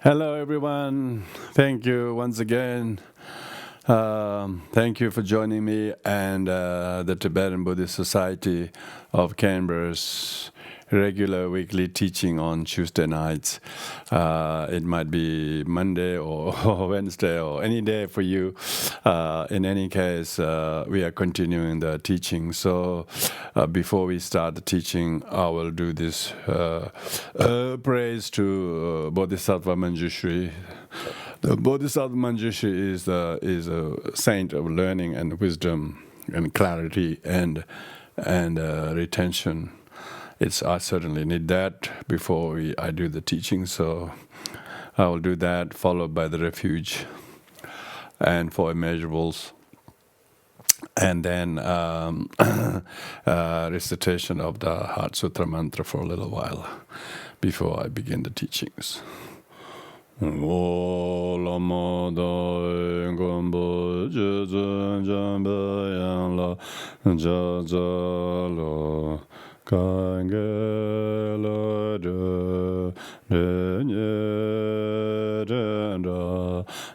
Hello, everyone. Thank you once again. Thank you for joining me and the Tibetan Buddhist Society of Canberra's regular weekly teaching on Tuesday nights. It might be Monday or Wednesday or any day for you. In any case, we are continuing the teaching. So before we start the teaching, I will do this praise to Bodhisattva Manjushri. The Bodhisattva Manjushri is a saint of learning and wisdom and clarity and retention. I certainly need that before I do the teaching, so I will do that, followed by the refuge and four immeasurables, and then recitation of the Heart Sutra mantra for a little while before I begin the teachings. Lama Choedak Kangela de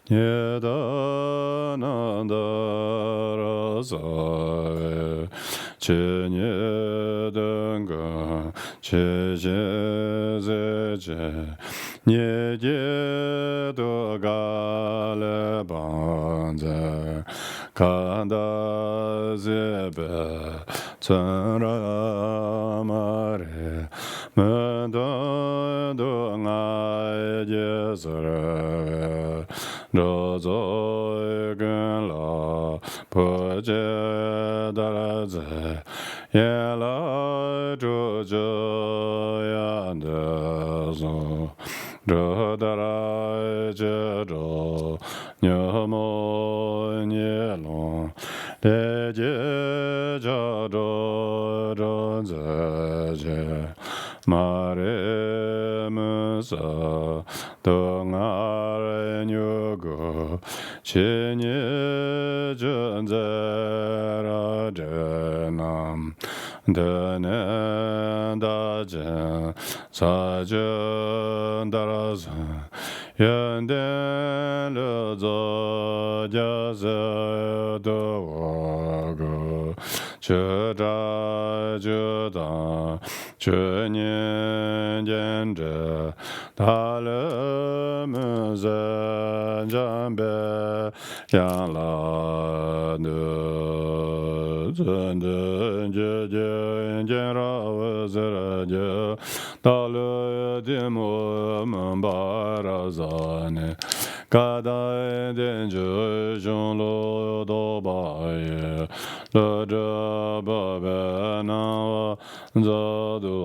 Nyeda Nanda Chenyedanga Chejezeje Nyejedo Galebanze Kanda Zebe Tsanramare Mendando Ngai Jezere Dozo Genla Poje Daraze Yela Jojo Yandezo Dodara Jedo Nyomo Nyelon Deje Jado Donzeje Mare Musa Dongare Nyugo Chenye Junzera Denam Dene Dajen Sajen Darazan Yenden Lezo Jaze Dowago Cheda Judan Chenyen Jende Dale Muzen Jambe Yanla Zende Jeje Jera Wazeraje Dale Dimo Mambarazane Kada Denjo Jonlo Dobaye Lada Babana Zado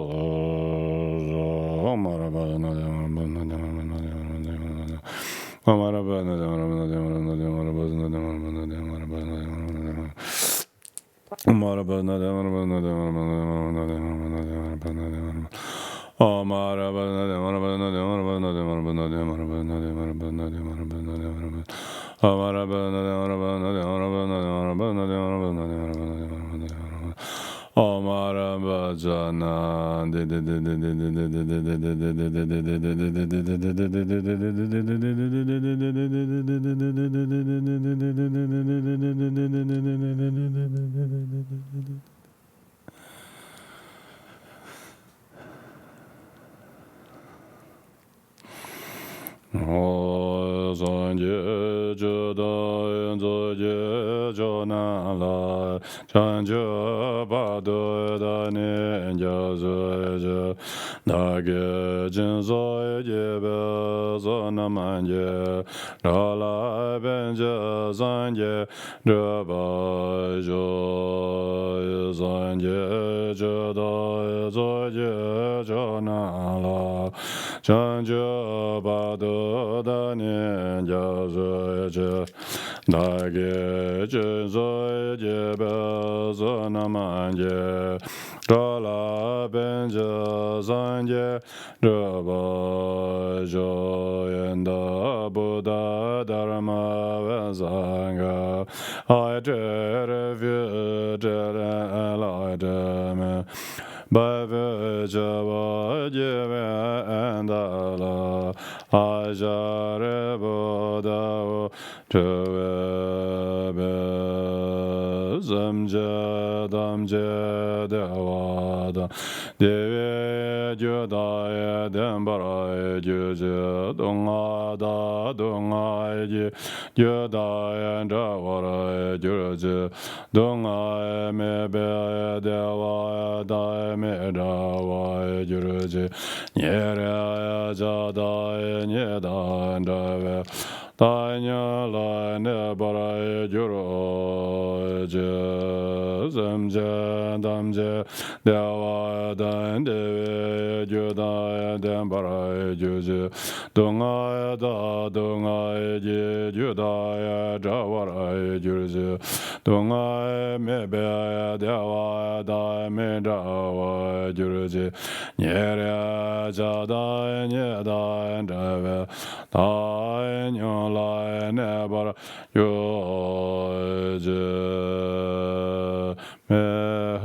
Zanje Jada Zoje Jonala Chanja Bado Dane Jazoje Nage Jinzoje Bezonamanje Rala Benja Zanje Draba Jo Zanje Jada Zoje Jonala Chanja Bado Dane Jazoje Nage Jinzoje Bezonamanje Rala Benja Zanje Draba Jo Yenda Buddha Dharma Vezanga I did a view, did a light, Bhava Java Jiva Andala Ajare Bodha Tuve Zamja Damja Devada Deve Judaya Dembara Juja Dungada Dungai Judaya Davara Juja Dungai Mebe Deva Daime Dava Juja Nyera Jada Nyeda Dave Tanya la ne bara juro je zamje damje dewa dan de juda dan bara juje donga da donga je juda jawara juje donga me be dewa da me dawa juje nyere jada nyeda dave tanya la never yoje mehabis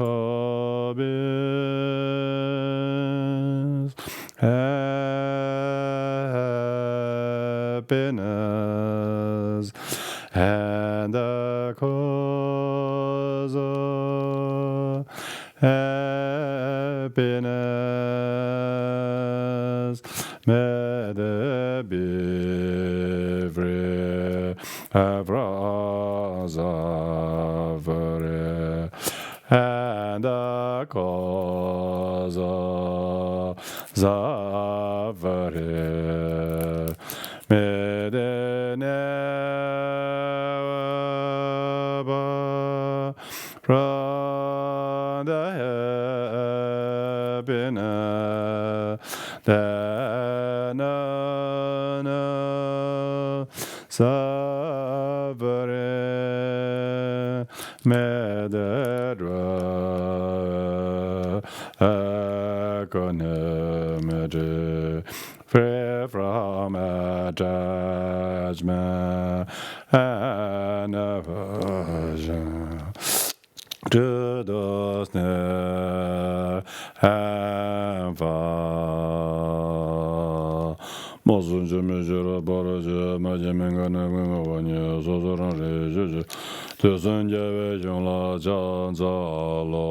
happiness and the cause of happiness may there be free Avrazavare and the cause of Zavare may they never from the happiness that Savare Medra Economity free from attachment and aversion to the snare and fall. Mosunju mejura baraja majemenga nagwanya sosoran rejuju tusunja vejunla janzalo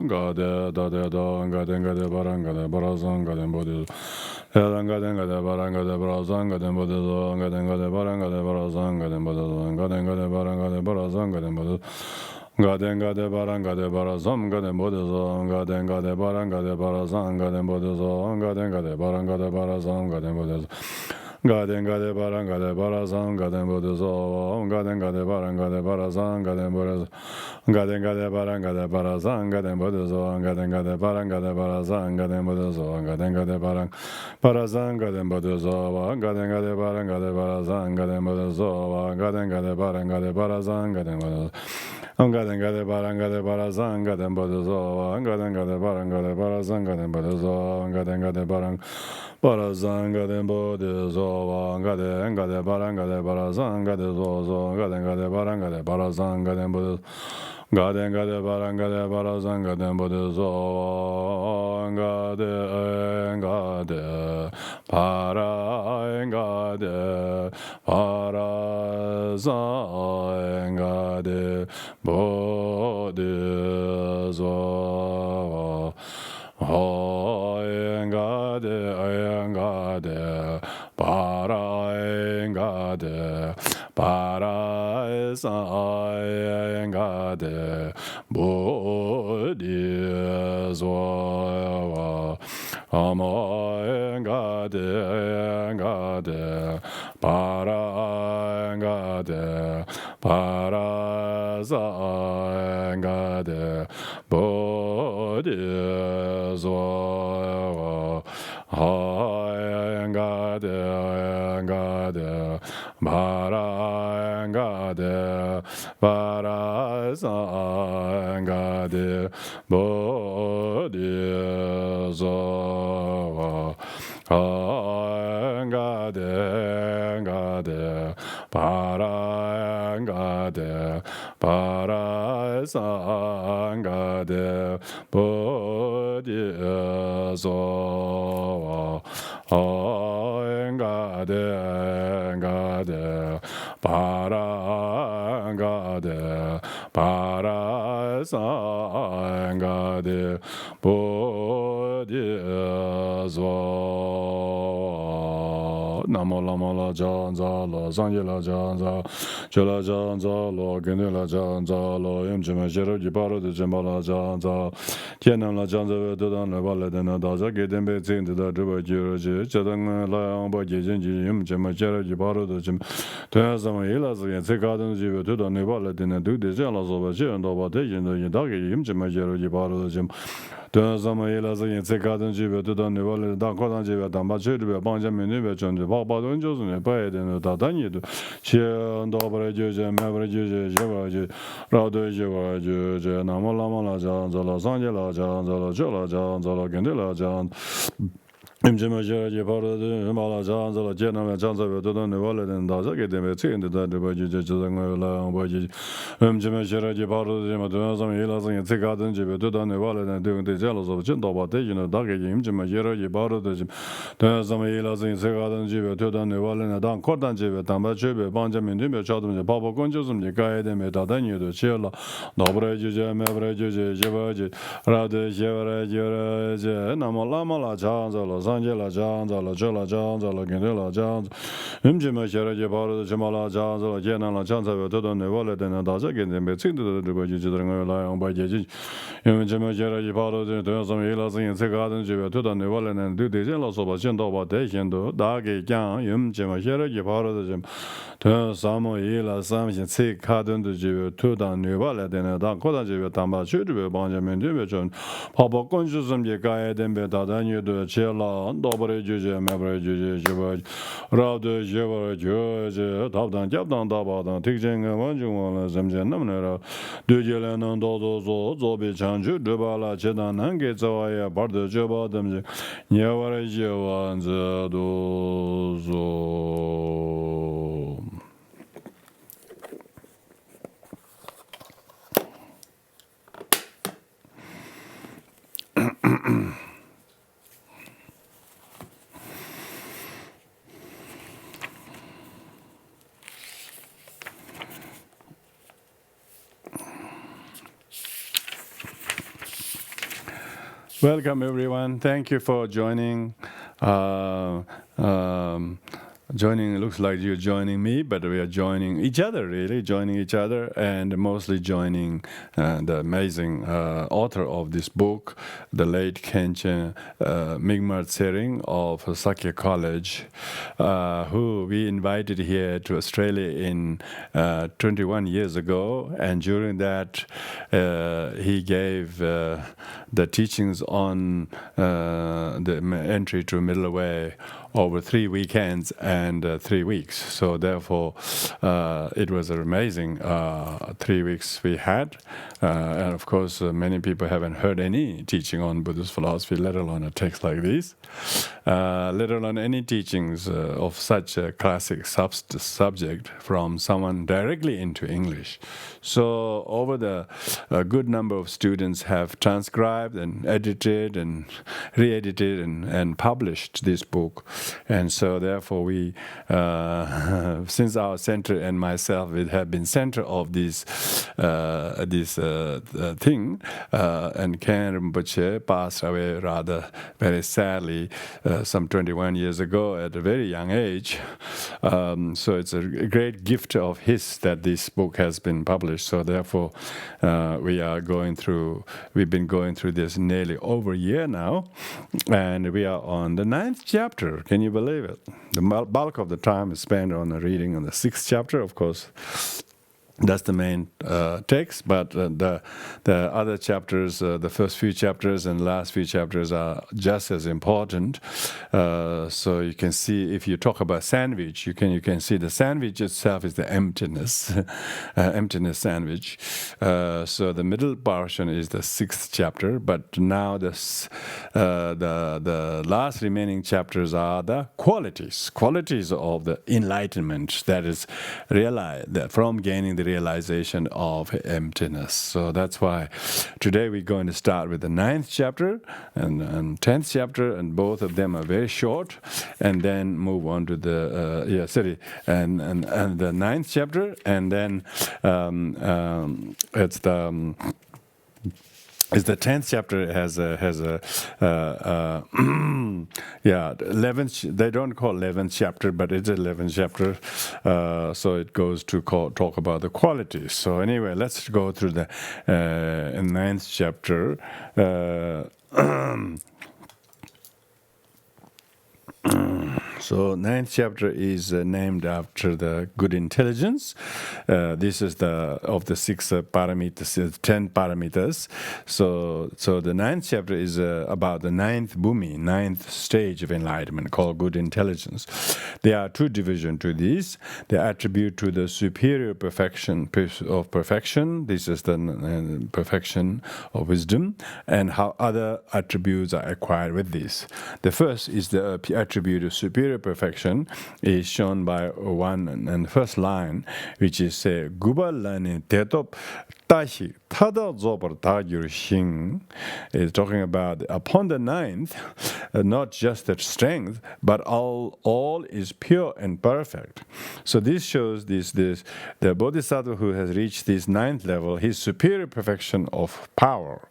gade dade da gade baranga de barazanga de bodhi gade baranga de barazanga de bodhi gade baranga de barazanga de bodhi gade baranga de barazanga de bodhi Gadenga de baranga de barazam gade bodhizo gadenga de baranga de barazam gade bodhizo gadenga de baranga de barazam gade bodhizo gadenga de baranga de barazam gade bodhizo gadenga de baranga de barazam gade bodhizo gadenga de baranga de barazam gade bodhizo gadenga de baranga de barazam gade bodhizo gadenga de barang barazam gade bodhizo gadenga de baranga de barazam gade bodhizo gadenga de baranga de barazam gade bodhizo Gadenga de baranga de barazanga de bodozo, gadenga de baranga de barazanga de bodozo, gadenga de barang barazanga de bodozo, gadenga de baranga de barazanga de zozo, gadenga de baranga de barazanga de bodozo. Gadenga de baranga de barazanga de bodozo, gade parazanga de Bodhisattva, ayangade, parayangade, Bodhisattva, ayangade, parayangade, parazangade, Bodhisattva, ayangade, parayangade, parazangade, Bodhisattva, ayangade, parayangade, parazangade, sangha de bodhisattva anga de paranga de parasanga de bodhisattva namo lama la janza la sangye la janza chola janza lo gene la janza lo yemchima shiro ji paro de jemba la janza tienam la janza ve dodan le vale de na daza ge dembe zin de da druba jiro ji chadang la yang ba ji jin ji yemchima shiro ji paro de jem toya sama ila zi ze ga den ji ve dodan ne vale de na du de zen la zo ba ji ndo ba de yin de da ge yemchima shiro ji paro de jem toya sama ila zi ze ga den ji ve dodan ne vale da ko dan ji ve dan ba ji de bang jia min ne ve chen de ba ba don jo ne ba de da dan yi de che ndo ba ji je me ba ji je je ba ji ra de je ba ji je na mo la mo la ja za la sang je la ja za la jo la ja za la gen de la ja imjima je je ba de ma la ja za la je na me ja za ve de ne wa le de da za ge de me chen de da de ba ji je je za ngo la ba ji imjima je je ba de ma de za me la za ge ga de je ve de ne wa le de de ja la zo chen da ba de yin da ge imjima je je ba de de za me la za ge ga de je ve de ne wa le da ko dan je ve da ba je ve bang ja min de me cha de ba ba gon jo zum je ga de me da da ni de che la da ba je je me ba je je ba je ra de je ra je na ma la ja za la sang je la ja za la jo la ja za la gen de la ja imjima je je ba de je ma la ja za la je na la ja za ve de ne wa le de na da za ge de me chin de de ba ji de ngo la yang ba je ji imjima je je ba de de za me la zin ze ga de je ve de ne wa le ne de je la so ba chen do ba de xian do da ge jiang imjima je je ba de je de sa mo yi la sam xian ce ka de de je ve de ne wa le de ne da ko da je ve dan ba chu de ve bang je men de ve chen pa ba gon ju zum je ga ye de be da da ni de che la do ba re je je me ba re je je ba ra de je ba je je da dan jab dan da ba dan tik jeng wan ju wan la zam je nam ne ra de je le nan do do zo bi chang ju de ba la che dan nan ge zo ya ba de je ba dem je nie wa re je wan ze do zo Welcome, everyone. Thank you for joining. Joining, looks like you're joining me, but we are joining each other, really, joining each other, and mostly joining the amazing author of this book, the late Khenchen Mi'kmaq Tsering of Sakya College, who we invited here to Australia in 21 years ago, and during that he gave the teachings on the entry to middle way over 3 weekends and 3 weeks. So therefore, it was an amazing 3 weeks we had. And of course, many people haven't heard any teaching on Buddhist philosophy, let alone a text like this, let alone any teachings of such a classic subject from someone directly into English. So over a good number of students have transcribed and edited and re-edited and published this book. And so therefore we, since our center and myself, we have been center of this thing, and Ken Rinpoche passed away rather very sadly some 21 years ago at a very young age. So it's a great gift of his that this book has been published. So therefore we've been going through this nearly over a year now, and we are on the 9th chapter. Can you believe it? The bulk of the time is spent on the reading on the 6th chapter, of course. That's the main text, but the other chapters, the first few chapters and last few chapters are just as important. So you can see, if you talk about sandwich, you can see the sandwich itself is the emptiness, emptiness sandwich. So the middle portion is the 6th chapter, but now the last remaining chapters are the qualities of the enlightenment, that is realized that from gaining the realization of emptiness. So that's why today we're going to start with the 9th chapter and 10th chapter, and both of them are very short, and then move on to the and the 9th chapter, and then it's the 10th chapter. It has a 11th. They don't call 11th chapter, but it's 11th chapter. So it goes to talk about the qualities. So anyway, let's go through the 9th chapter. So 9th chapter is named after the good intelligence. This is of the 6 paramitas, 10 paramitas. So the 9th chapter is about the 9th Bumi, 9th stage of enlightenment, called good intelligence. There are 2 divisions to this. The attribute to the superior perfection of perfection. This is the perfection of wisdom, and how other attributes are acquired with this. The first is the attribute of superior perfection, is shown by one and first line, which is guba lani tetop tashi tada zobar tagyur shing, is talking about upon the 9th, not just that strength, but all is pure and perfect. So this shows the Bodhisattva who has reached this 9th level, his superior perfection of power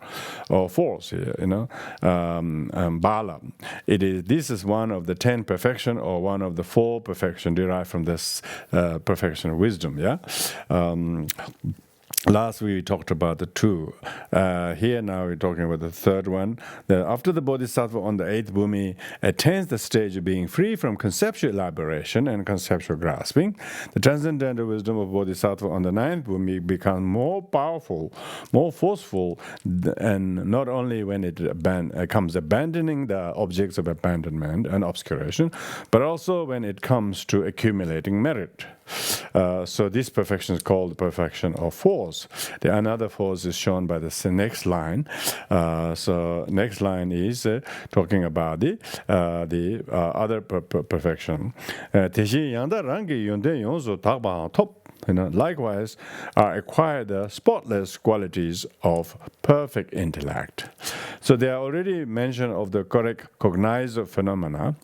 or force, bala. This is one of the 10 perfection, or one of the 4 perfection derived from this perfection of wisdom. Last week we talked about the 2. Here now we're talking about the 3rd one. After the Bodhisattva on the 8th Bumi attains the stage of being free from conceptual elaboration and conceptual grasping, the transcendental wisdom of Bodhisattva on the 9th Bumi becomes more powerful, more forceful, and not only when it comes abandoning the objects of abandonment and obscuration, but also when it comes to accumulating merit. So this perfection is called the perfection of force. The another force is shown by the next line. So next line is talking about the other perfection. Likewise, acquire the spotless qualities of perfect intellect. So they are already mentioned of the correct cognizer phenomena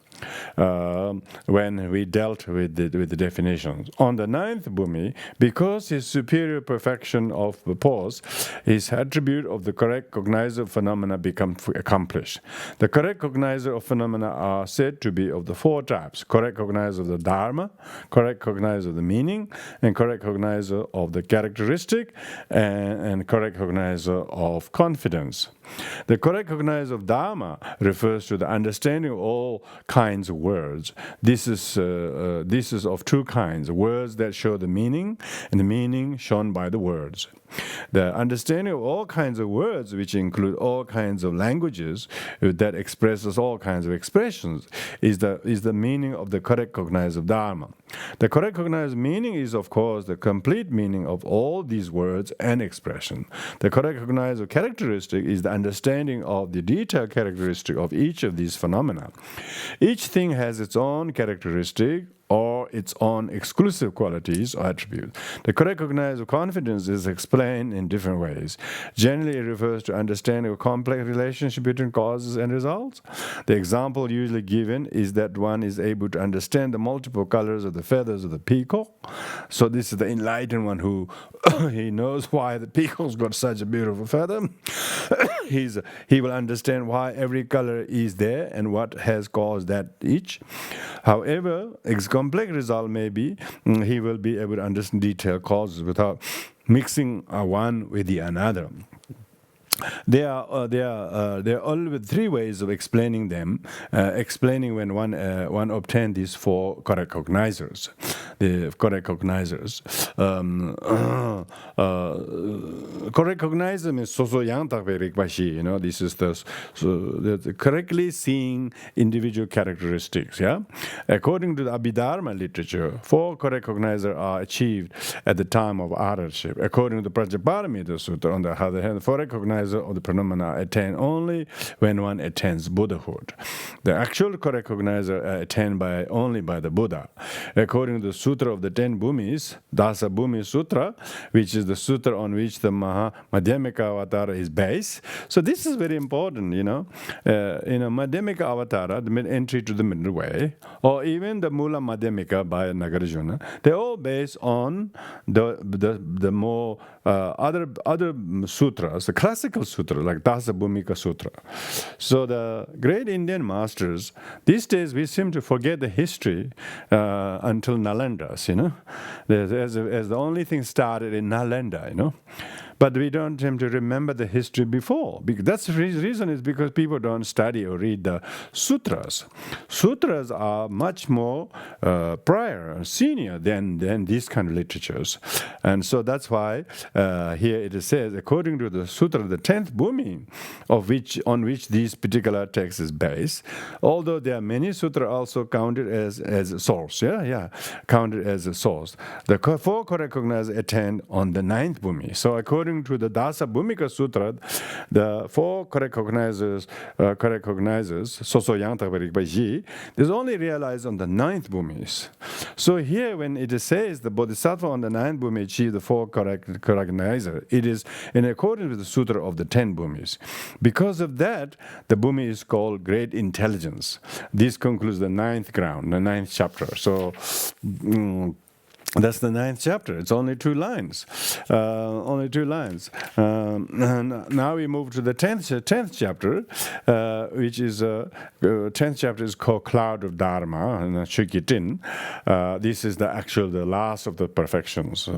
when we dealt with the definitions. On the 9th Bumi, because his superior perfection of the pause, his attribute of the correct cognizer phenomena become accomplished. The correct cognizer of phenomena are said to be of the 4 types: correct cognizer of the Dharma, correct cognizer of the meaning, and correct cognizer of the characteristic, and correct cognizer of confidence. The correct cognizer of Dharma refers to the understanding of all kinds of words. This is of 2 kinds: words that show the meaning, and the meaning shown by the words. The understanding of all kinds of words, which include all kinds of languages that expresses all kinds of expressions, is the meaning of the correct cognizer of Dharma. The correct cognizer meaning is, of course, the complete meaning of all these words and expression. The correct cognizer characteristic is the understanding of the detailed characteristic of each of these phenomena. Each thing has its own characteristic or its own exclusive qualities or attributes. The correct cognizer of confidence is explained in different ways. Generally, it refers to understanding a complex relationship between causes and results. The example usually given is that one is able to understand the multiple colors of the feathers of the peacock. So this is the enlightened one who he knows why the peacock's got such a beautiful feather. He will understand why every color is there and what has caused that each. However, complex result may be he will be able to understand detailed causes without mixing one with the another. There are always 3 ways of explaining them. Explaining when one obtained these 4 correct cognizers. The correct cognizers. Correct cognizer means soso yang takpe rikbashi. This is the correctly seeing individual characteristics. According to the Abhidharma literature, 4 correct cognizers are achieved at the time of arhatship. According to the Prajnaparamita Sutta, on the other hand, 4 correct cognizer of the phenomena attain only when one attains Buddhahood. The actual correct cognizer are attained only by the Buddha. According to the Sutra of the 10 Bumis, Dasa Bumi Sutra, which is the sutra on which the Madhyamika Avatara is based. So this is very important, Madhyamika Avatara, the entry to the middle way, or even the Mula Madhyamika by Nagarjuna, they're all based on the more other sutras, the classical sutra, like Dasa Bhumika Sutra. So the great Indian masters, these days we seem to forget the history until Nalandas, as the only thing started in Nalanda, But we don't seem to remember the history before. That's the reason is because people don't study or read the sutras. Sutras are much more prior, senior than these kind of literatures. And so that's why here it says, according to the sutra, the 10th Bumi, on which this particular text is based, although there are many sutras also counted as a source, counted as a source. The four correct recognizers attend on the 9th Bumi. So according to the Dasa Bhumika Sutra, the four correct recognizers, Soso Yangta Parikpa, is only realized on the 9th Bhumis. So here, when it says the Bodhisattva on the 9th Bhumi achieve the four correct recognizer, it is in accordance with the Sutra of the 10 Bhumis. Because of that, the Bhumi is called Great Intelligence. This concludes the 9th ground, the 9th chapter. So, that's the 9th chapter. It's only 2 lines. Now we move to the 10th chapter, which is 10th chapter is called Cloud of Dharma and Shikitin. This is the last of the perfections,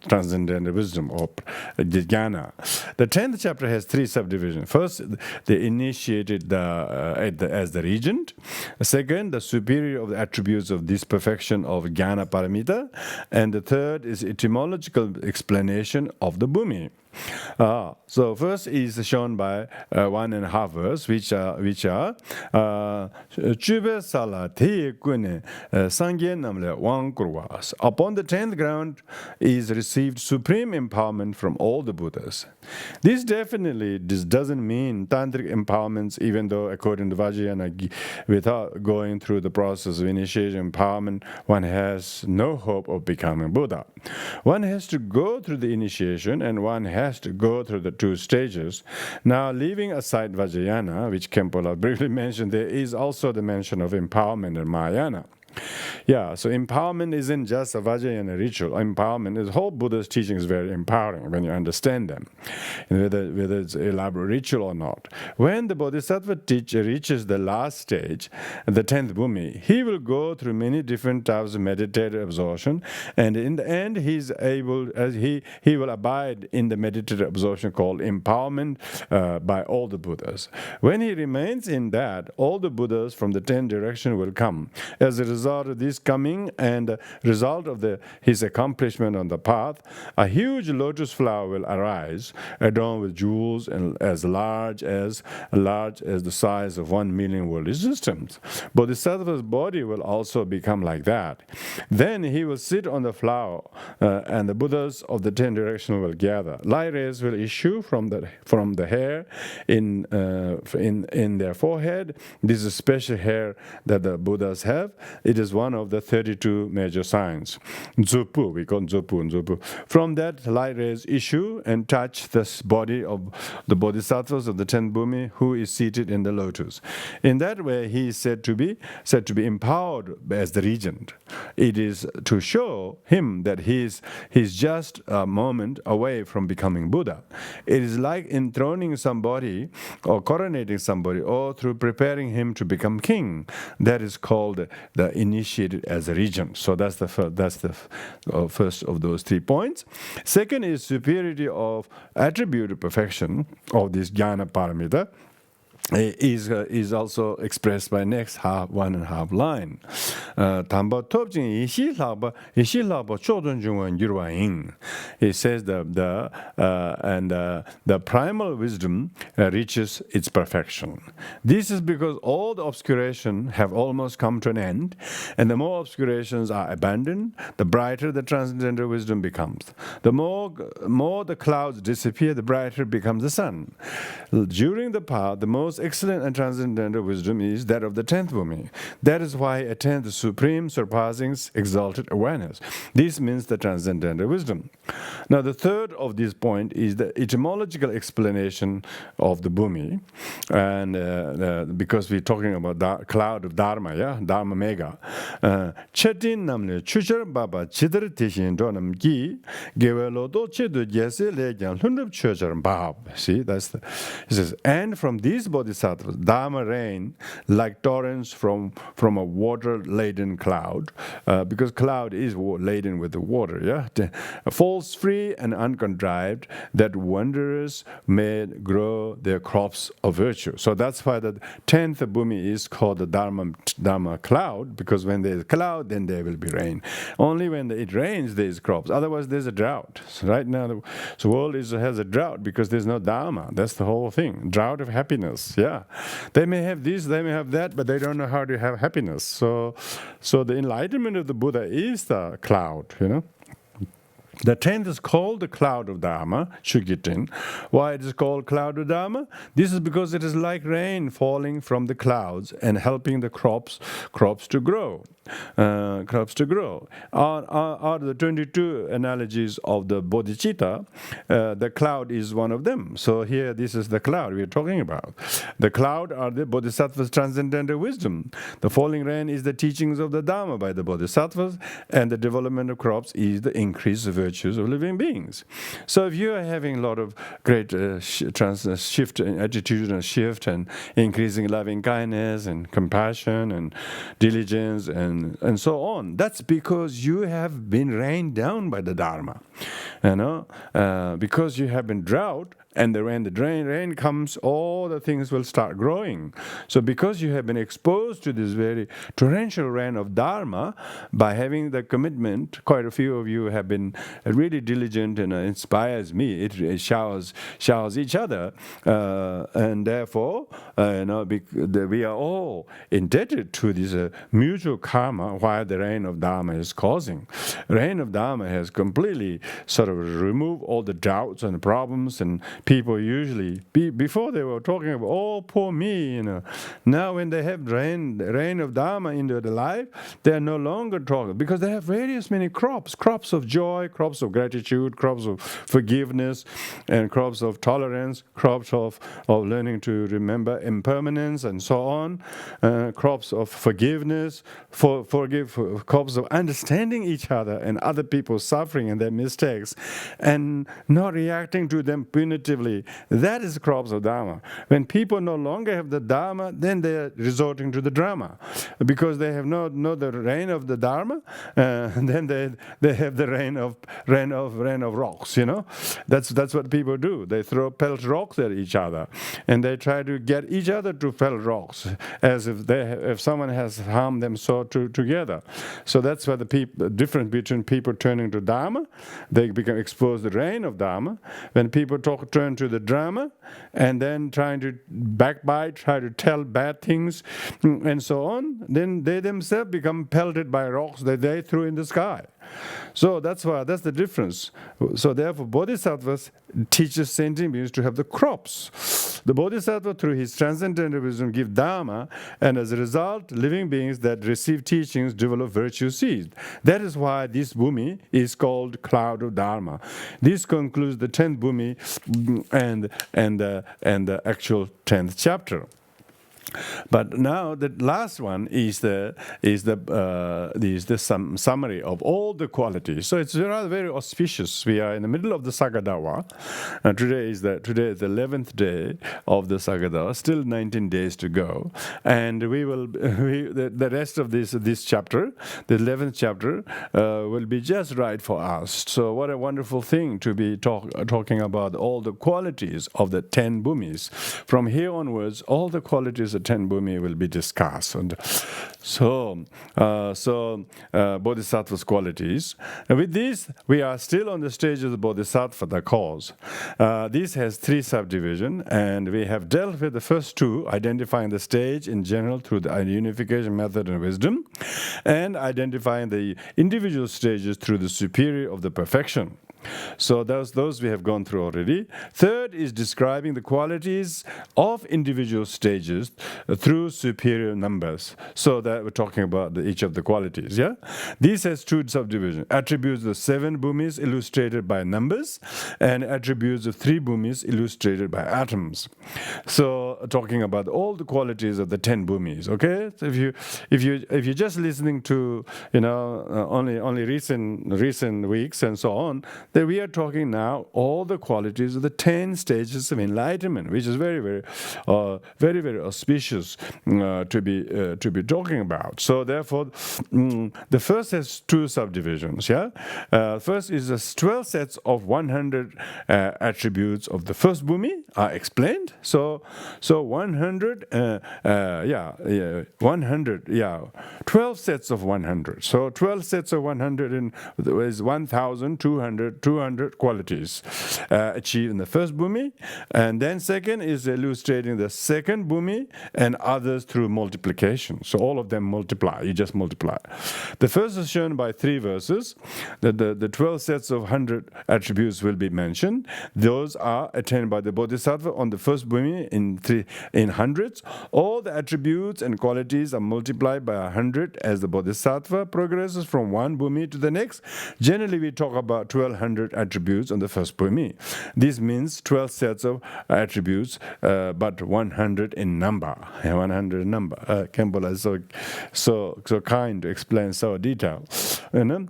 transcendental wisdom or the jnana. The 10th chapter has 3 subdivisions. First, the initiated as the regent. Second, the superior of the attributes of this perfection of jnana paramita. And the third is etymological explanation of the Bumi. So first is shown by 1.5 verse, which are Chube Sala Te Kune Sangye Namle Wang Kurwas. Upon the 10th ground is received supreme empowerment from all the Buddhas. This doesn't mean tantric empowerments, even though according to Vajrayana, without going through the process of initiation empowerment, one has no hope of becoming Buddha. One has to go through the initiation, and one has to go through the 2 stages. Now, leaving aside Vajrayana, which Kempola briefly mentioned, there is also the mention of empowerment in Mahayana. So empowerment isn't just a Vajrayana ritual. Empowerment is whole Buddha's teaching is very empowering when you understand them, whether it's elaborate ritual or not. When the Bodhisattva teacher reaches the last stage, the 10th Bhumi, he will go through many different types of meditative absorption, and in the end, he will abide in the meditative absorption called empowerment by all the Buddhas. When he remains in that, all the Buddhas from the 10 directions will come. As a result of this coming and the result of his accomplishment on the path, a huge lotus flower will arise, adorned with jewels and as large as the size of 1 million worldly systems. Bodhisattva's body will also become like that. Then he will sit on the flower, and the Buddhas of the 10 directions will gather. Light rays will issue from the hair in their forehead. This is a special hair that the Buddhas have. It is one of the 32 major signs. Dzopu, we call Dzopu. From that, light rays issue and touch the body of the Bodhisattvas of the 10 Bhumi, who is seated in the lotus. In that way, he is said to be empowered as the regent. It is to show him that he's just a moment away from becoming Buddha. It is like enthroning somebody or coronating somebody, or through preparing him to become king. That is called the initiated as a regent. So that's the first of those 3 points. Second is superiority of attribute perfection of this jnana paramita. Is also expressed by next 1.5 line. Tamba topjing ishi laba chodon jungwan yurwaing. It says the primal wisdom reaches its perfection. This is because all the obscuration have almost come to an end, and the more obscurations are abandoned, the brighter the transcendental wisdom becomes. The more the clouds disappear, the brighter becomes the sun. During the path, the most most excellent and transcendental wisdom is that of the 10th Bumi. That is why it attains the supreme, surpassing, exalted awareness. This means the transcendental wisdom. Now, the third of this point is the etymological explanation of the Bumi, and because we're talking about the cloud of Dharma, yeah, Dharma Mega. Chetin namne chuchar baba chidar tishin donam gi gewelo do chedu jese lejan hundup chuchar bab. See, that's the. It says, and from these bodhisattvas, Dharma rain like torrents from a water-laden cloud, because cloud is laden with the water, yeah, falls free and uncontrived, that wanderers may grow their crops of virtue. So that's why the 10th Bumi is called the Dharma cloud, because when there is cloud, then there will be rain. Only when it rains, there is crops. Otherwise, there's a drought. So right now, the world has a drought because there's no Dharma. That's the whole thing. Drought of happiness. Yeah, they may have this, they may have that, but they don't know how to have happiness. So the enlightenment of the Buddha is the cloud. The 10th is called the Cloud of Dharma, Shugitin. Why it is called Cloud of Dharma? This is because it is like rain falling from the clouds and helping the crops to grow. Crops to grow. Out of the 22 analogies of the Bodhichitta, the cloud is one of them. So here, this is the cloud we are talking about. The cloud are the Bodhisattva's transcendental wisdom. The falling rain is the teachings of the Dharma by the Bodhisattvas, and the development of crops is the increase of virtues of living beings. So if you are having a lot of great shift, attitudinal shift, and increasing loving kindness and compassion and diligence and so on, that's because you have been rained down by the Dharma. Because you have been drought, and when the rain comes, all the things will start growing. So because you have been exposed to this very torrential rain of Dharma, by having the commitment, quite a few of you have been really diligent, and inspires me. It showers each other, and therefore, we are all indebted to this mutual karma why the rain of Dharma is causing. Rain of Dharma has completely sort of removed all the doubts and problems, and people usually, before they were talking about, oh, poor me, Now when they have rain of Dharma into their life, they are no longer talking, because they have many crops of joy, crops of gratitude, crops of forgiveness, and crops of tolerance, crops of learning to remember impermanence, and so on, crops of forgiveness, crops of understanding each other and other people's suffering and their mistakes, and not reacting to them punitively. That is crops of Dharma. When people no longer have the Dharma, then they are resorting to the drama, because they have no the rain of the Dharma, then they have the rain of rocks. That's what people do. They pelt rocks at each other, and they try to get each other to pelt rocks, as if someone has harmed them so together. So that's why the difference between people turning to Dharma, they become exposed to the rain of Dharma. When people turn to the drama, and then trying to backbite, try to tell bad things, and so on, then they themselves become pelted by rocks that they threw in the sky. So that's the difference. So therefore, Bodhisattvas teaches sentient beings to have the crops. The Bodhisattva, through his transcendental wisdom, give Dharma, and as a result, living beings that receive teachings develop virtue seeds. That is why this Bumi is called Cloud of Dharma. This concludes the 10th Bumi and the actual 10th chapter. But now the last one is the summary of all the qualities. So it's rather very auspicious. We are in the middle of the Sagadawa. Today is the 11th day of the Sagadawa. Still 19 days to go, and the rest of this chapter, the 11th chapter, will be just right for us. So what a wonderful thing to be talking about all the qualities of the 10 Bumis. From here onwards, all the qualities of 10 Bumi will be discussed. And so Bodhisattva's qualities. And with this, we are still on the stage of the Bodhisattva, the cause. This has 3 subdivisions, and we have dealt with the first 2, identifying the stage in general through the unification method and wisdom, and identifying the individual stages through the superior of the perfection. So those we have gone through already. Third is describing the qualities of individual stages through superior numbers. So that we're talking about each of the qualities, yeah? This has two subdivisions. Attributes of 7 Bumis illustrated by numbers, and attributes of 3 Bumis illustrated by atoms. So talking about all the qualities of the 10 Bumis, okay? So if you're just listening to, only recent weeks and so on, that we are talking now all the qualities of the 10 stages of enlightenment, which is very, very, very auspicious to be talking about. So therefore, the first has 2 subdivisions. Yeah, first is the 12 sets of 100 attributes of the first Bumi are explained. So 100, 12 sets of 100. So 12 sets of 100 is 1,200 qualities achieved in the first Bumi. And then second is illustrating the second Bumi and others through multiplication. So all of them multiply. You just multiply. The first is shown by 3 verses. The 12 sets of 100 attributes will be mentioned. Those are attained by the Bodhisattva on the first Bumi in hundreds. All the attributes and qualities are multiplied by 100 as the Bodhisattva progresses from one Bumi to the next. Generally, we talk about 1200 attributes on the first Bumi. This means 12 sets of attributes, but 100 in number. 100 in number. Campbell is so kind to explain so detail. Tenen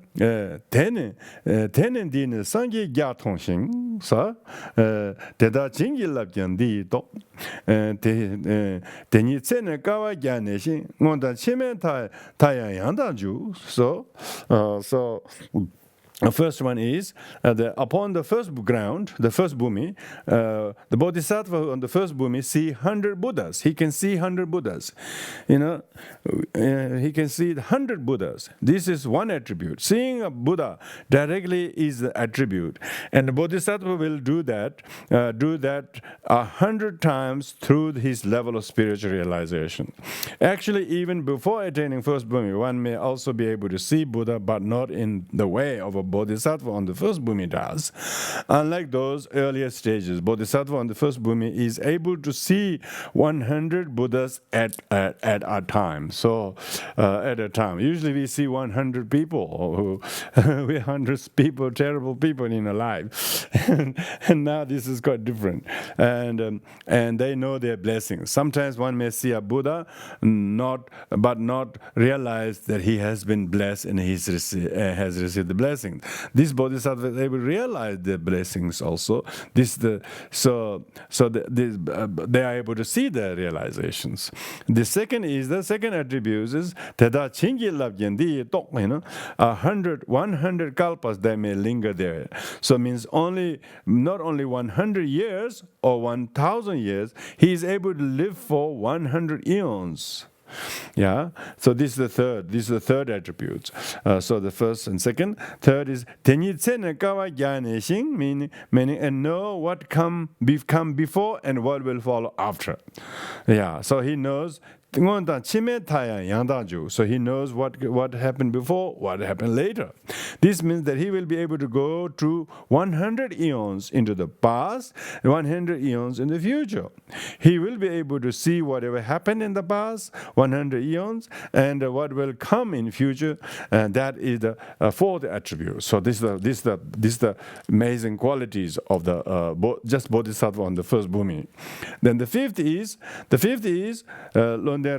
dine sangi gya tongshin sa teda jingi labjan di to teni tsene kawa gya neshin ngonda chime taya yanda ju so the first one is upon the first ground, the first Bumi, the Bodhisattva on the first Bumi see 100 Buddhas. He can see 100 Buddhas. He can see 100 Buddhas. This is one attribute. Seeing a Buddha directly is the attribute. And the Bodhisattva will do that 100 times through his level of spiritual realization. Actually, even before attaining first Bumi, one may also be able to see Buddha, but not in the way of a Bodhisattva on the first Bumi does. Unlike those earlier stages, Bodhisattva on the first Bumi is able to see 100 Buddhas at a time. So, at a time. Usually we see 100 people, we're hundreds people, terrible people in our life. And now this is quite different. And they know their blessings. Sometimes one may see a Buddha, but not realize that he has been blessed and has received the blessings. These bodhisattvas, they will realize their blessings also. They are able to see their realizations. The second attribute is Teda Chingi Labgendi Tok, 100 kalpas they may linger there. So it means not only 100 years or 1,000 years, he is able to live for 100 eons. Yeah, so this is the third attribute. So the first and second. Third is Tenyitsene Kawa Gyaneshin, meaning and know what come before and what will follow after. Yeah, so he knows. So he knows what happened before, what happened later. This means that he will be able to go to 100 eons into the past and 100 eons in the future. He will be able to see whatever happened in the past, 100 eons, and what will come in future, and that is the fourth attribute. So this is the amazing qualities of the just Bodhisattva on the first Bumi. Then the fifth is wise,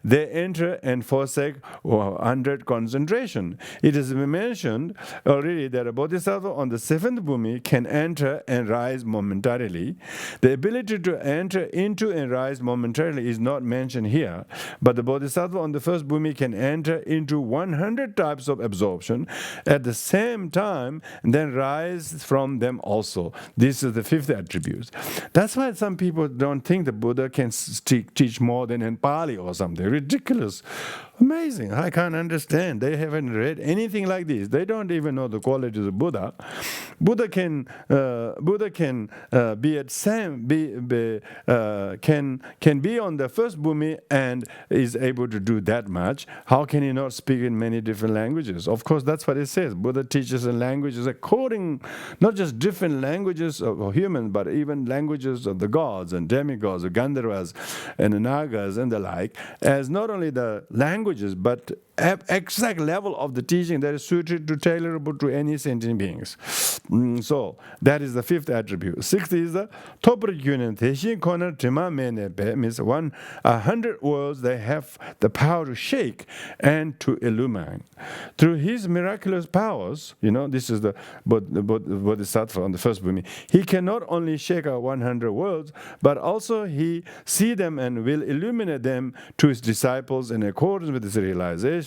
they enter and forsake 100 concentration. It has been mentioned already that a Bodhisattva on the seventh Bumi can enter and rise momentarily. The ability to enter into and rise momentarily is not mentioned here, but the Bodhisattva on the first Bumi can enter into 100 types of absorption at the same time and then rise from them also. This is the fifth attribute. That's why why some people don't think the Buddha can teach more than in Pali or something. Ridiculous. Amazing. I can't understand. They haven't read anything like this. They don't even know the qualities of Buddha. Buddha can be at same can be on the first Bumi and is able to do that much. How can he not speak in many different languages? Of course, that's what it says. Buddha teaches in languages according, not just different languages of humans, but even languages of the gods and demigods, the Gandharvas and the Nagas and the like, as not only the languages, but exact level of the teaching that is suited to tailorable to any sentient beings. So that is the fifth attribute. Sixth is the Toprakyunen Teshin Konar Tima Menepe, means 100 worlds they have the power to shake and to illumine. Through his miraculous powers, this is the Bodhisattva on the first Bumi, he can not only shake out 100 worlds, but also he see them and will illuminate them to his disciples in accordance with his realization.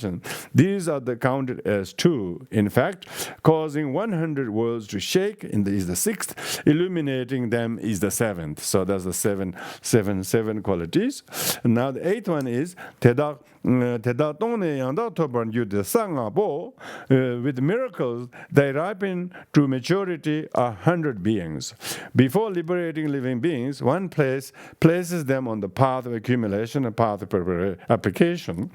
These are counted as two. In fact, causing 100 worlds to shake is the sixth, illuminating them is the seventh. So that's the seven qualities. Now the eighth one is with miracles, they ripen to maturity 100 beings. Before liberating living beings, one places them on the path of accumulation and path of application.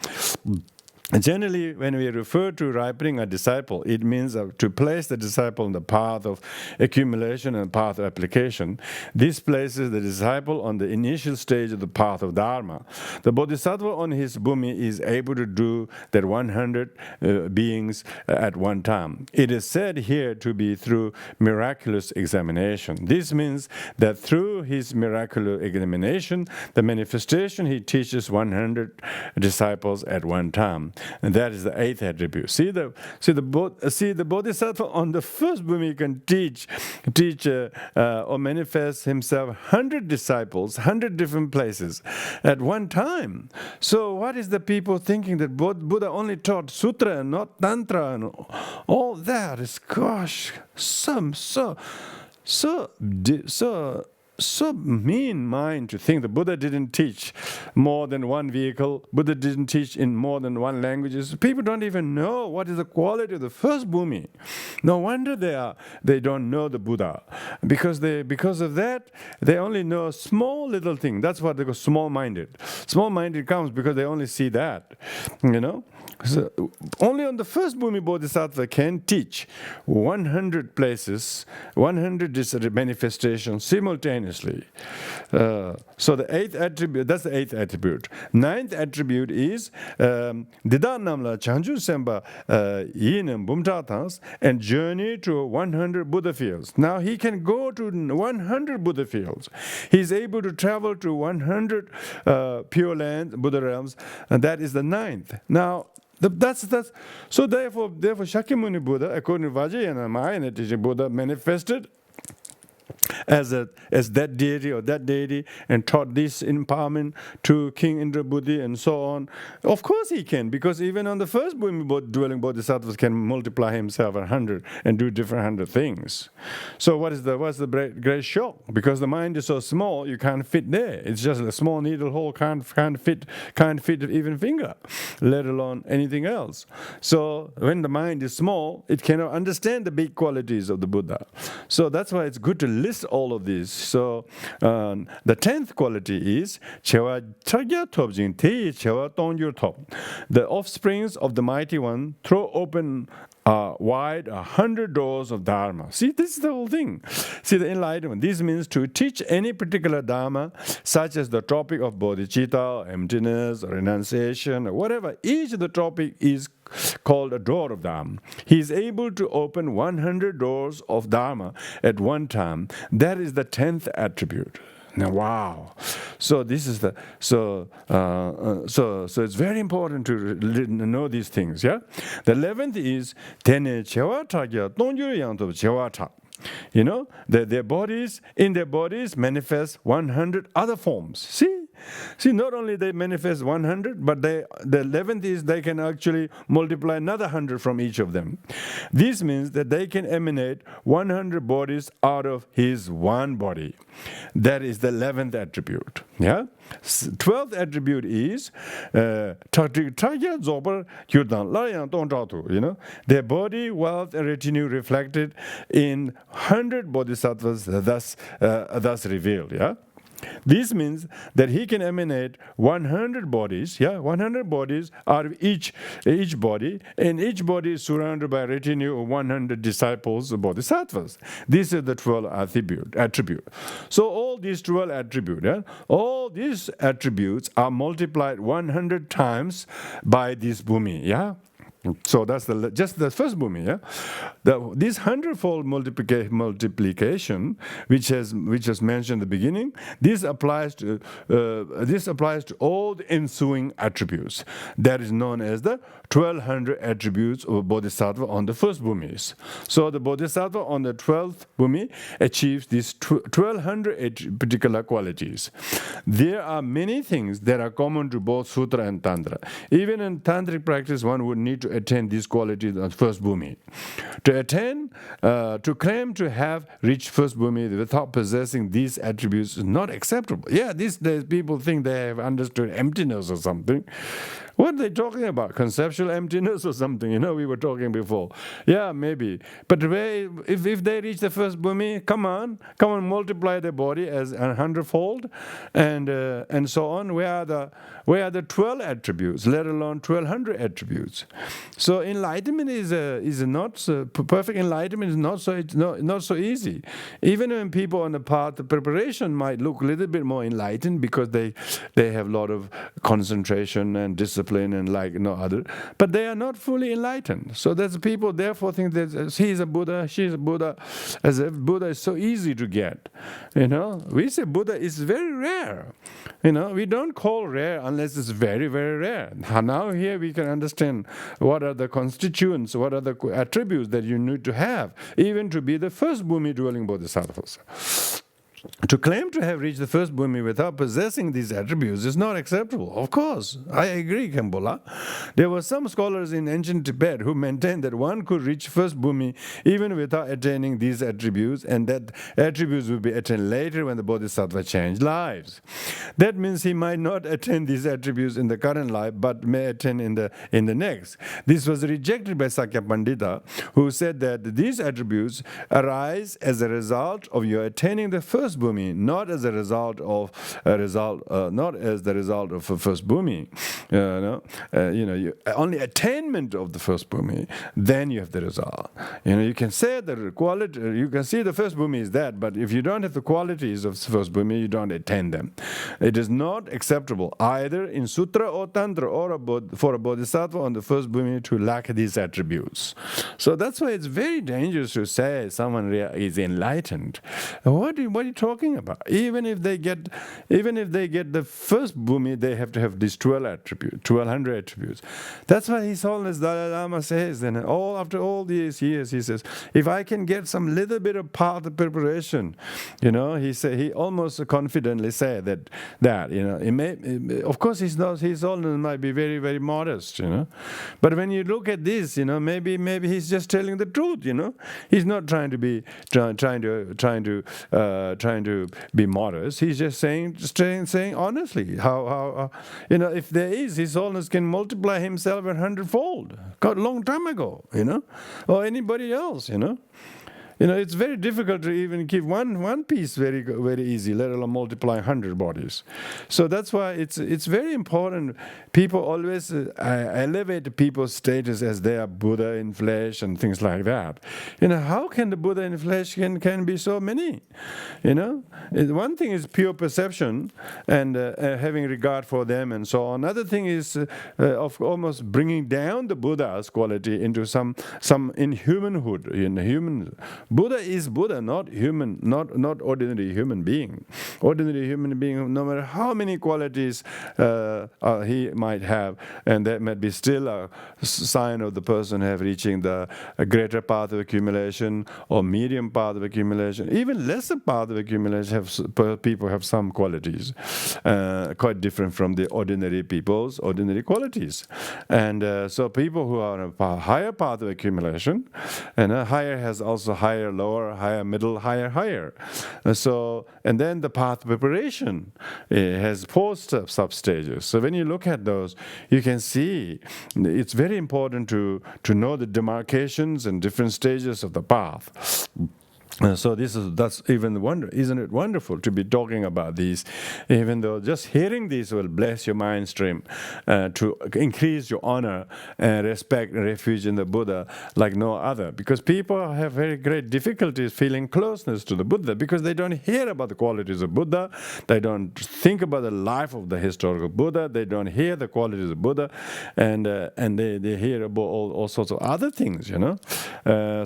Generally, when we refer to ripening a disciple, it means to place the disciple on the path of accumulation and path of application. This places the disciple on the initial stage of the path of Dharma. The Bodhisattva on his Bumi is able to do that 100 beings at one time. It is said here to be through miraculous examination. This means that through his miraculous examination, the manifestation, he teaches 100 disciples at one time. And that is the eighth attribute. See the Bodhisattva on the first Bhumi can teach or manifest himself 100 disciples, 100 different places at one time. So what is the people thinking that Buddha only taught sutra and not tantra and all that? Is gosh, so mean mind to think the Buddha didn't teach more than one vehicle. Buddha didn't teach in more than one languages. People don't even know what is the quality of the first Bhumi. No wonder they don't know the Buddha. Because of that, they only know a small little thing. That's what they call small-minded. Small-minded comes because they only see that. So only on the first Bhumi Bodhisattva can teach 100 places, 100 manifestations simultaneously. So the eighth attribute, that's the eighth attribute. Ninth attribute is Didanamla Chanju Semba Yinem Bumtatans and journey to 100 Buddha fields. Now he can go to 100 Buddha fields. He's able to travel to 100 pure land, Buddha realms, and that is the ninth. Now, so therefore Shakyamuni Buddha, according to Vajrayana Mahayana teaching, Buddha manifested as that deity or that deity and taught this empowerment to King Indrabuddhi and so on. Of course he can, because even on the first Bhumi dwelling Bodhisattvas can multiply himself 100 and do different 100 things. So what's the great shock? Because the mind is so small, you can't fit there. It's just a small needle hole, can't fit even finger, let alone anything else. So when the mind is small, it cannot understand the big qualities of the Buddha. So that's why it's good to list all of these. So the 10th quality is Chewa Chagya Topjing Te Chewa Tongyur Top. The offsprings of the Mighty One throw open wide 100 doors of Dharma. See, this is the whole thing. See, the Enlightenment. This means to teach any particular Dharma, such as the topic of Bodhicitta, emptiness, or renunciation, or whatever. Each of the topic is called a door of Dharma. He is able to open 100 doors of Dharma at one time. That is the 10th attribute. Now, wow! So this is so it's very important to know these things. Yeah, the 11th is Tene Chewata Gya Tongyur Yanto Chewata. Their bodies manifest 100 other forms. See. See, not only they manifest 100, but the 11th is they can actually multiply another 100 from each of them. This means that they can emanate 100 bodies out of his one body. That is the 11th attribute. Yeah? 12th attribute is their body, wealth, and retinue reflected in 100 bodhisattvas thus revealed. Yeah? This means that he can emanate 100 bodies, 100 bodies out of each body, and each body is surrounded by a retinue of 100 disciples of bodhisattvas. These are the 12 attribute. So all these 12 attributes, all these attributes are multiplied 100 times by this Bumi, yeah? So that's just the first Bumi, yeah. This 100-fold multiplication, which was mentioned at the beginning, this applies to all the ensuing attributes. That is known as the 1200 attributes of Bodhisattva on the first Bumis. So the Bodhisattva on the 12th Bumi achieves these 1200 particular qualities. There are many things that are common to both Sutra and Tantra. Even in Tantric practice, one would need to attain these qualities on first Bumi. To claim to have reached first Bumi without possessing these attributes is not acceptable. Yeah, these days people think they have understood emptiness or something. What are they talking about? Conceptual emptiness or something? We were talking before. Yeah, maybe. But if they reach the first Bumi, come on, multiply their body as 100-fold, and so on. Where are the 12 attributes, let alone 1200 attributes? So enlightenment is not perfect. Enlightenment is not so easy. Even when people on the path of preparation might look a little bit more enlightened because they have a lot of concentration and discipline and like no other, but they are not fully enlightened. So that's people therefore think that he is a Buddha, she is a Buddha, as if Buddha is so easy to get. We say Buddha is very rare. We don't call rare unless it's very, very rare. Now here we can understand what are the constituents, what are the attributes that you need to have, even to be the first Bumi dwelling Bodhisattvas. To claim to have reached the first Bumi without possessing these attributes is not acceptable. Of course, I agree, Kambola. There were some scholars in ancient Tibet who maintained that one could reach first Bumi even without attaining these attributes, and that attributes would be attained later when the Bodhisattva changed lives. That means he might not attain these attributes in the current life, but may attain in the next. This was rejected by Sakya Pandita, who said that these attributes arise as a result of your attaining the first Bumi, not as the result of a first Bumi. Only attainment of the first Bumi, then you have the result. You can say the quality, you can see the first Bumi is that, but if you don't have the qualities of the first Bumi, you don't attain them. It is not acceptable either in Sutra or Tantra or for a Bodhisattva on the first Bumi to lack these attributes. So that's why it's very dangerous to say someone is enlightened. What are you talking about? Even if they get the first Bumi, they have to have these 1200 attributes. That's why His Holiness Dalai Lama says, and after all these years, he says, if I can get some little bit of path of preparation, he almost confidently said that it may, of course His Holiness might be very, very modest, but when you look at this, maybe he's just telling the truth, he's not trying to be trying to be modest. He's just saying honestly how if there is, His Holiness can multiply himself 100-fold. Got a long time ago, or anybody else, it's very difficult to even keep one piece very, very easy, let alone multiply 100 bodies. So that's why it's very important. People always elevate people's status as they are Buddha in flesh and things like that. How can the Buddha in flesh can be so many? One thing is pure perception and having regard for them and so on. Another thing is of almost bringing down the Buddha's quality into some inhumanhood, in human Buddha is Buddha, not human, not ordinary human being. Ordinary human being, no matter how many qualities he might have, and that might be still a sign of the person have reaching the greater path of accumulation or medium path of accumulation. Even lesser path of accumulation people have some qualities quite different from the ordinary people's ordinary qualities. And so people who are on a higher path of accumulation, and higher has also higher, lower, higher, middle, higher. And then the path preparation has 4 sub-stages. So when you look at those, you can see it's very important to know the demarcations and different stages of the path. So that's even isn't it wonderful to be talking about these, even though just hearing these will bless your mind stream to increase your honor and respect and refuge in the Buddha like no other. Because people have very great difficulties feeling closeness to the Buddha because they don't hear about the qualities of Buddha, they don't think about the life of the historical Buddha, they don't hear the qualities of Buddha, and they hear about all sorts of other things, you know.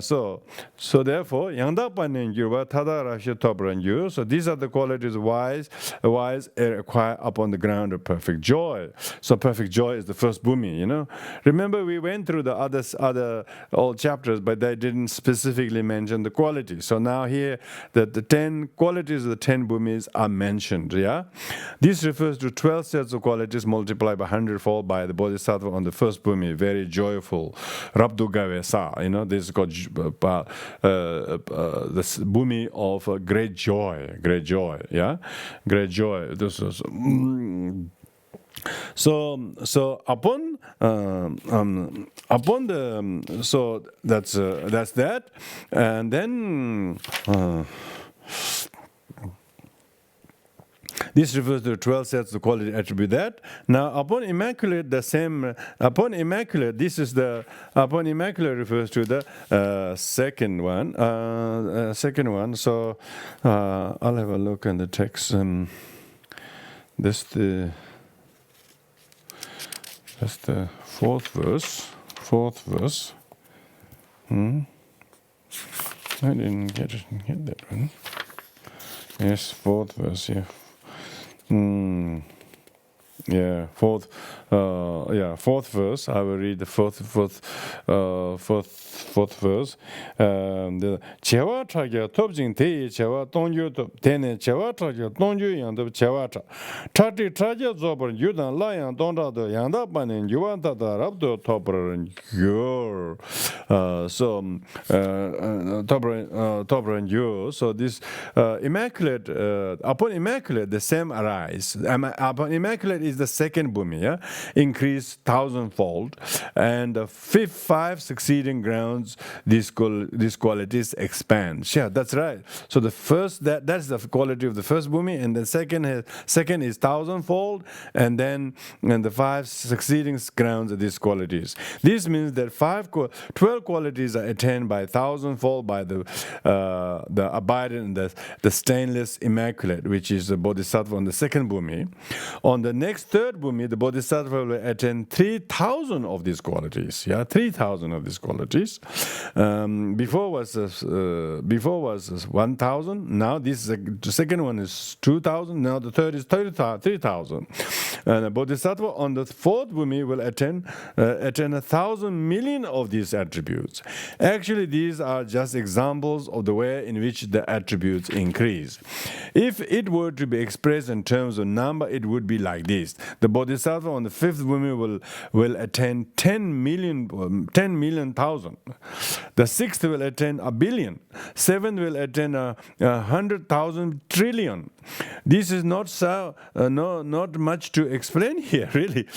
So therefore, Yangda so these are the qualities wise acquire upon the ground of perfect joy. So perfect joy is the first Bumi, you know. Remember, we went through the other old chapters, but they didn't specifically mention the qualities. So now here, the 10 qualities of the 10 Bumis are mentioned, yeah. This refers to 12 sets of qualities multiplied by 100-fold by the Bodhisattva on the first Bumi, very joyful. Rabdugavesa, you know, this is called the Bumi of great joy, yeah, great joy. This is so upon the so that's that, and then. This refers to the 12 sets of quality attribute that. Now, upon immaculate, this is the, upon immaculate refers to the second one. So, I'll have a look in the text. That's the fourth verse. I didn't get that one. Yes, fourth verse, yeah. Fourth verse. I will read the fourth verse. The Chewa Tragia Topjing Te Chewa Tonju Tene Chewa Tragia Tonju Yang the Chewa Tati Tragia Zober Yudan Lion Donda the Yanda Banin Yuanta the Rabdo Topper and Gur. Topper and Gur. So this immaculate upon immaculate the same arise. Upon immaculate is the second Bumi, yeah? Increase 1,000-fold, and the 5 succeeding grounds these qualities expand. Yeah, that's right. So the first that's the quality of the first Bumi, and the second is 1,000-fold, and the 5 succeeding grounds of these qualities. This means that 12 qualities are attained by 1,000-fold by the abiding and the stainless immaculate, which is the Bodhisattva on the second Bumi. On the next third Bumi, the Bodhisattva will attain 3,000 of these qualities. Yeah, 3,000 of these qualities. Before was 1,000. Now the second one is 2,000. Now the third is 3,000. And the Bodhisattva on the fourth Bumi will attain 1,000 million of these attributes. Actually, these are just examples of the way in which the attributes increase. If it were to be expressed in terms of number, it would be like this. The Bodhisattva on the fifth Bumi will attain 10 million thousand. The sixth will attain 1 billion. Seventh will attain 100,000 trillion. This is not not much to explain here, really.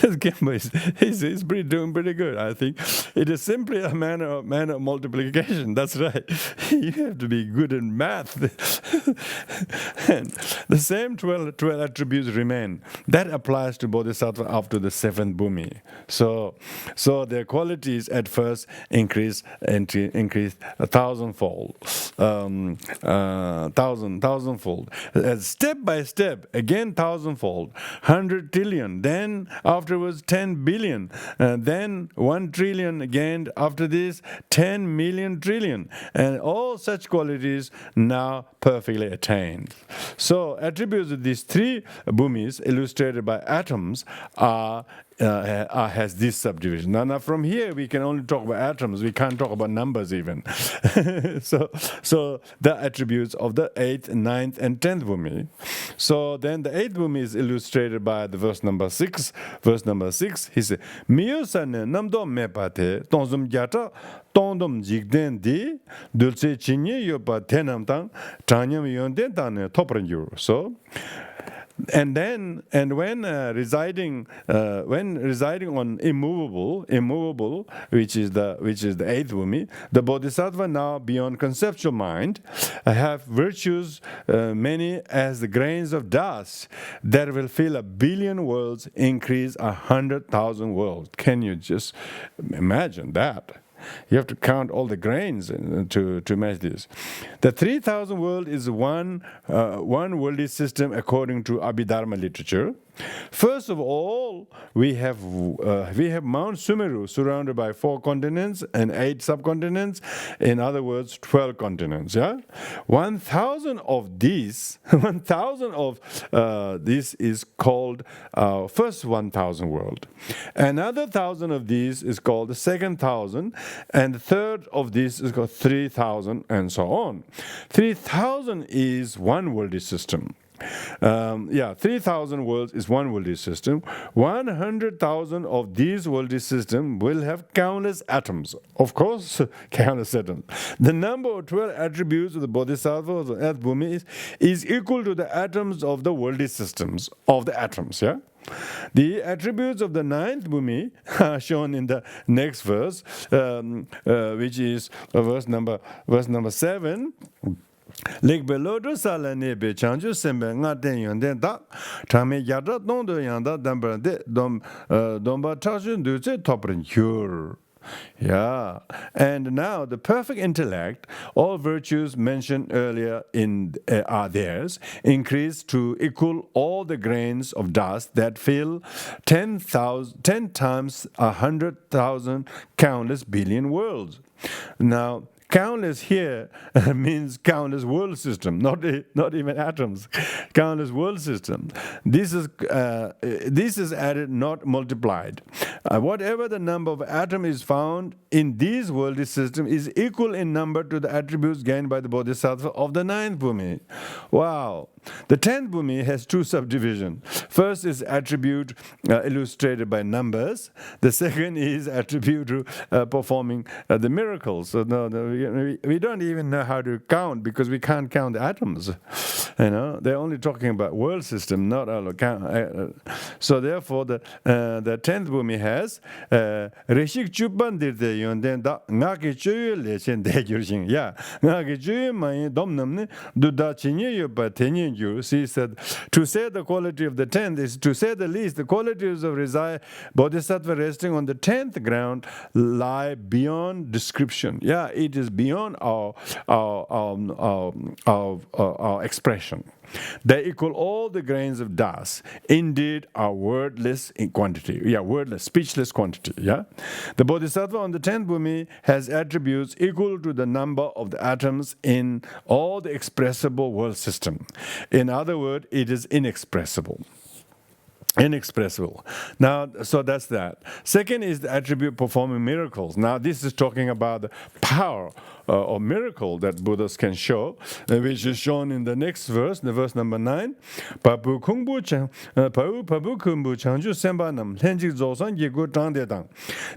This Gemba is doing pretty good, I think. It is simply a manner of multiplication. That's right. You have to be good in math. And the same 12 attributes remain. That applies to Bodhisattva after the seventh Bumi. So their qualities at first increase 1,000-fold. 1,000-fold. Step by step, again 1,000-fold, 100 trillion, then afterwards 10 billion, then 1 trillion again, after this 10 million trillion, and all such qualities now perfectly attained. So attributes of these three Bumis illustrated by atoms has this subdivision. Now from here we can only talk about atoms. We can't talk about numbers even. so the attributes of the 8th, 9th, and 10th Bumi. So then the 8th Bumi is illustrated by the verse number 6. Verse number 6, he says, "Miyosane namdo mepate tongzum gyata tongdom jigden di dulce chinye yopa tenamtang tanyam yonden tane topranyu." So. And when residing on immovable, which is the 8th Bhumi, the Bodhisattva now beyond conceptual mind have virtues many as the grains of dust that will fill 1 billion worlds, increase 100,000 worlds. Can you just imagine that? You have to count all the grains to match this. The 3,000 world is one worldly system according to Abhidharma literature. First of all, we have Mount Sumeru surrounded by 4 continents and 8 subcontinents. In other words, 12 continents. Yeah, 1,000 of these, 1,000 of this is called first 1,000 world. Another 1,000 of these is called the second 1,000, and the third of this is called 3,000, and so on. 3,000 is one worldly system. 3,000 worlds is one worldly system. 100,000 of these worldly systems will have countless atoms. Of course, countless atoms. The number of 12 attributes of the Bodhisattva of the Earth Bhumi is equal to the atoms of the worldly systems of the atoms. Yeah. The attributes of the 9th Bhumi are shown in the next verse, which is verse number 7. Lek belodo sala nebe chanju sembe nga den yonden da tame yada dondo yanda dambra de domba chajun duce toprin hyur. Yeah, and now the perfect intellect, all virtues mentioned earlier are theirs, increased to equal all the grains of dust that fill 10 times 100,000 countless billion worlds. Now, countless here means countless world system, not even atoms. Countless world system. This is added, not multiplied. Whatever the number of atom is found in these worldly systems is equal in number to the attributes gained by the Bodhisattva of the 9th Bhumi. Wow. The 10th Bhumi has 2 subdivisions. First is attribute illustrated by numbers. The second is attribute to performing the miracles. So we don't even know how to count because we can't count the atoms. They're only talking about world system, not our count. So therefore, the 10th Bhumi has Reshik Chupan dirde yonden da ngaki chuyu lechen de gyurshin. Yeah, ngaki chuyu mayi domnamne duda chinye yopa tenye gyur. She said, to say the quality of the 10th is, to say the least, the qualities of Bodhisattva resting on the 10th ground lie beyond description. Yeah, it is beyond our expression. They equal all the grains of dust. Indeed, are wordless in quantity. Yeah, wordless, speechless quantity. Yeah, the Bodhisattva on the 10th Bhumi has attributes equal to the number of the atoms in all the expressible world system. In other words, it is inexpressible. Inexpressible. Now, so that's that. Second is the attribute performing miracles. Now, this is talking about the power or miracle that Buddhas can show, which is shown in the next verse, the verse number 9. Pabu kumbu changju semba nam lenjik zosan yegu tangde dang.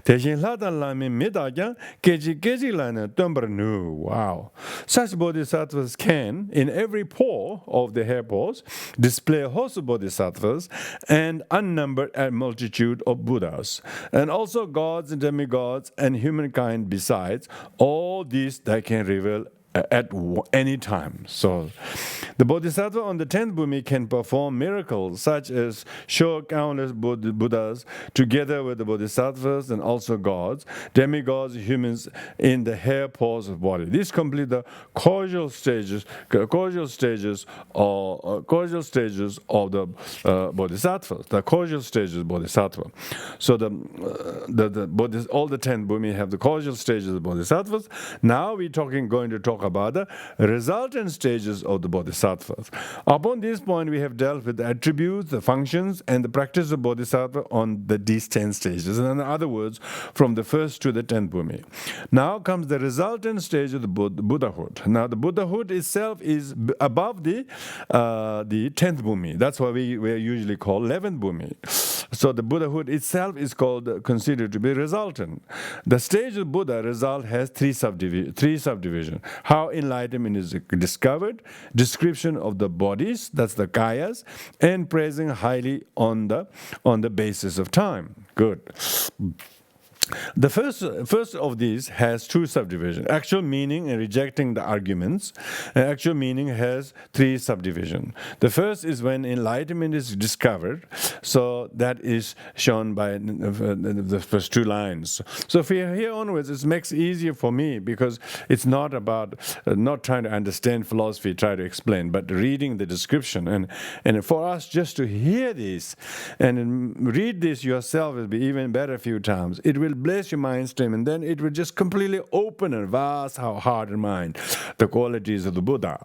Teshin ladan lami midagyan keji lana dumbar nu. Wow. Such bodhisattvas can, in every pore of the hair pores, display a host of bodhisattvas and unnumbered multitude of Buddhas, and also gods and demigods and humankind besides. All these they can reveal at any time. So the Bodhisattva on the 10th Bhumi can perform miracles such as show countless Buddhas together with the Bodhisattvas and also gods, demigods, humans in the hair pose of body. These complete the causal stages of the Bodhisattvas, the causal stages of Bodhisattva. So all the 10 Bhumi have the causal stages of Bodhisattvas. Now we're going to talk about the resultant stages of the Bodhisattvas. Upon this point, we have dealt with the attributes, the functions, and the practice of Bodhisattva on these 10 stages. And in other words, from the first to the 10th Bhumi. Now comes the resultant stage of the Buddhahood. Now the Buddhahood itself is above the 10th Bhumi. That's why we usually call 11th Bhumi. So the Buddhahood itself is considered to be resultant. The stage of Buddha result has three subdivisions. How enlightenment is discovered, description of the bodies, that's the kayas, and praising highly on the basis of time. Good. The first of these has two subdivisions. Actual meaning and rejecting the arguments. Actual meaning has three subdivisions. The first is when enlightenment is discovered. So that is shown by the first two lines. So from here onwards, it makes it easier for me because it's not about not trying to understand philosophy, try to explain, but reading the description. And for us just to hear this and read this yourself will be even better a few times. It will bless your mind stream, and then it will just completely open and vast our heart and mind, the qualities of the Buddha.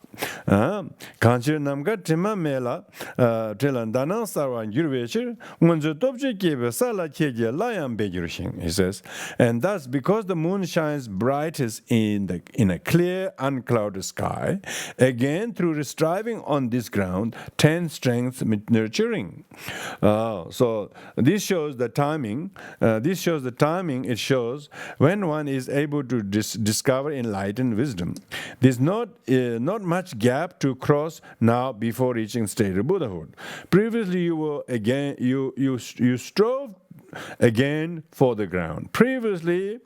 Kanchir namka tima mela tilan danang sarwan yurvechir munju topje kebe sala kege layam begirshin. He says, and thus because the moon shines brightest in a clear, unclouded sky, again through striving on this ground, 10 strengths nurturing. So this shows the timing. It shows when one is able to discover enlightened wisdom. There's not much gap to cross now before reaching state of Buddhahood. Previously, you strove again for the ground. Previously,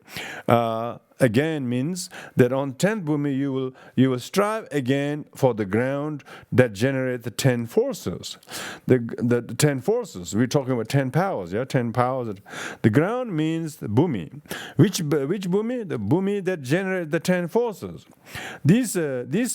again means that on 10th Bhumi you will strive again for the ground that generate the 10 forces. The 10 forces, we're talking about 10 powers, 10 powers. The ground means the Bhumi. Which Bhumi? The Bhumi that generate the 10 forces. This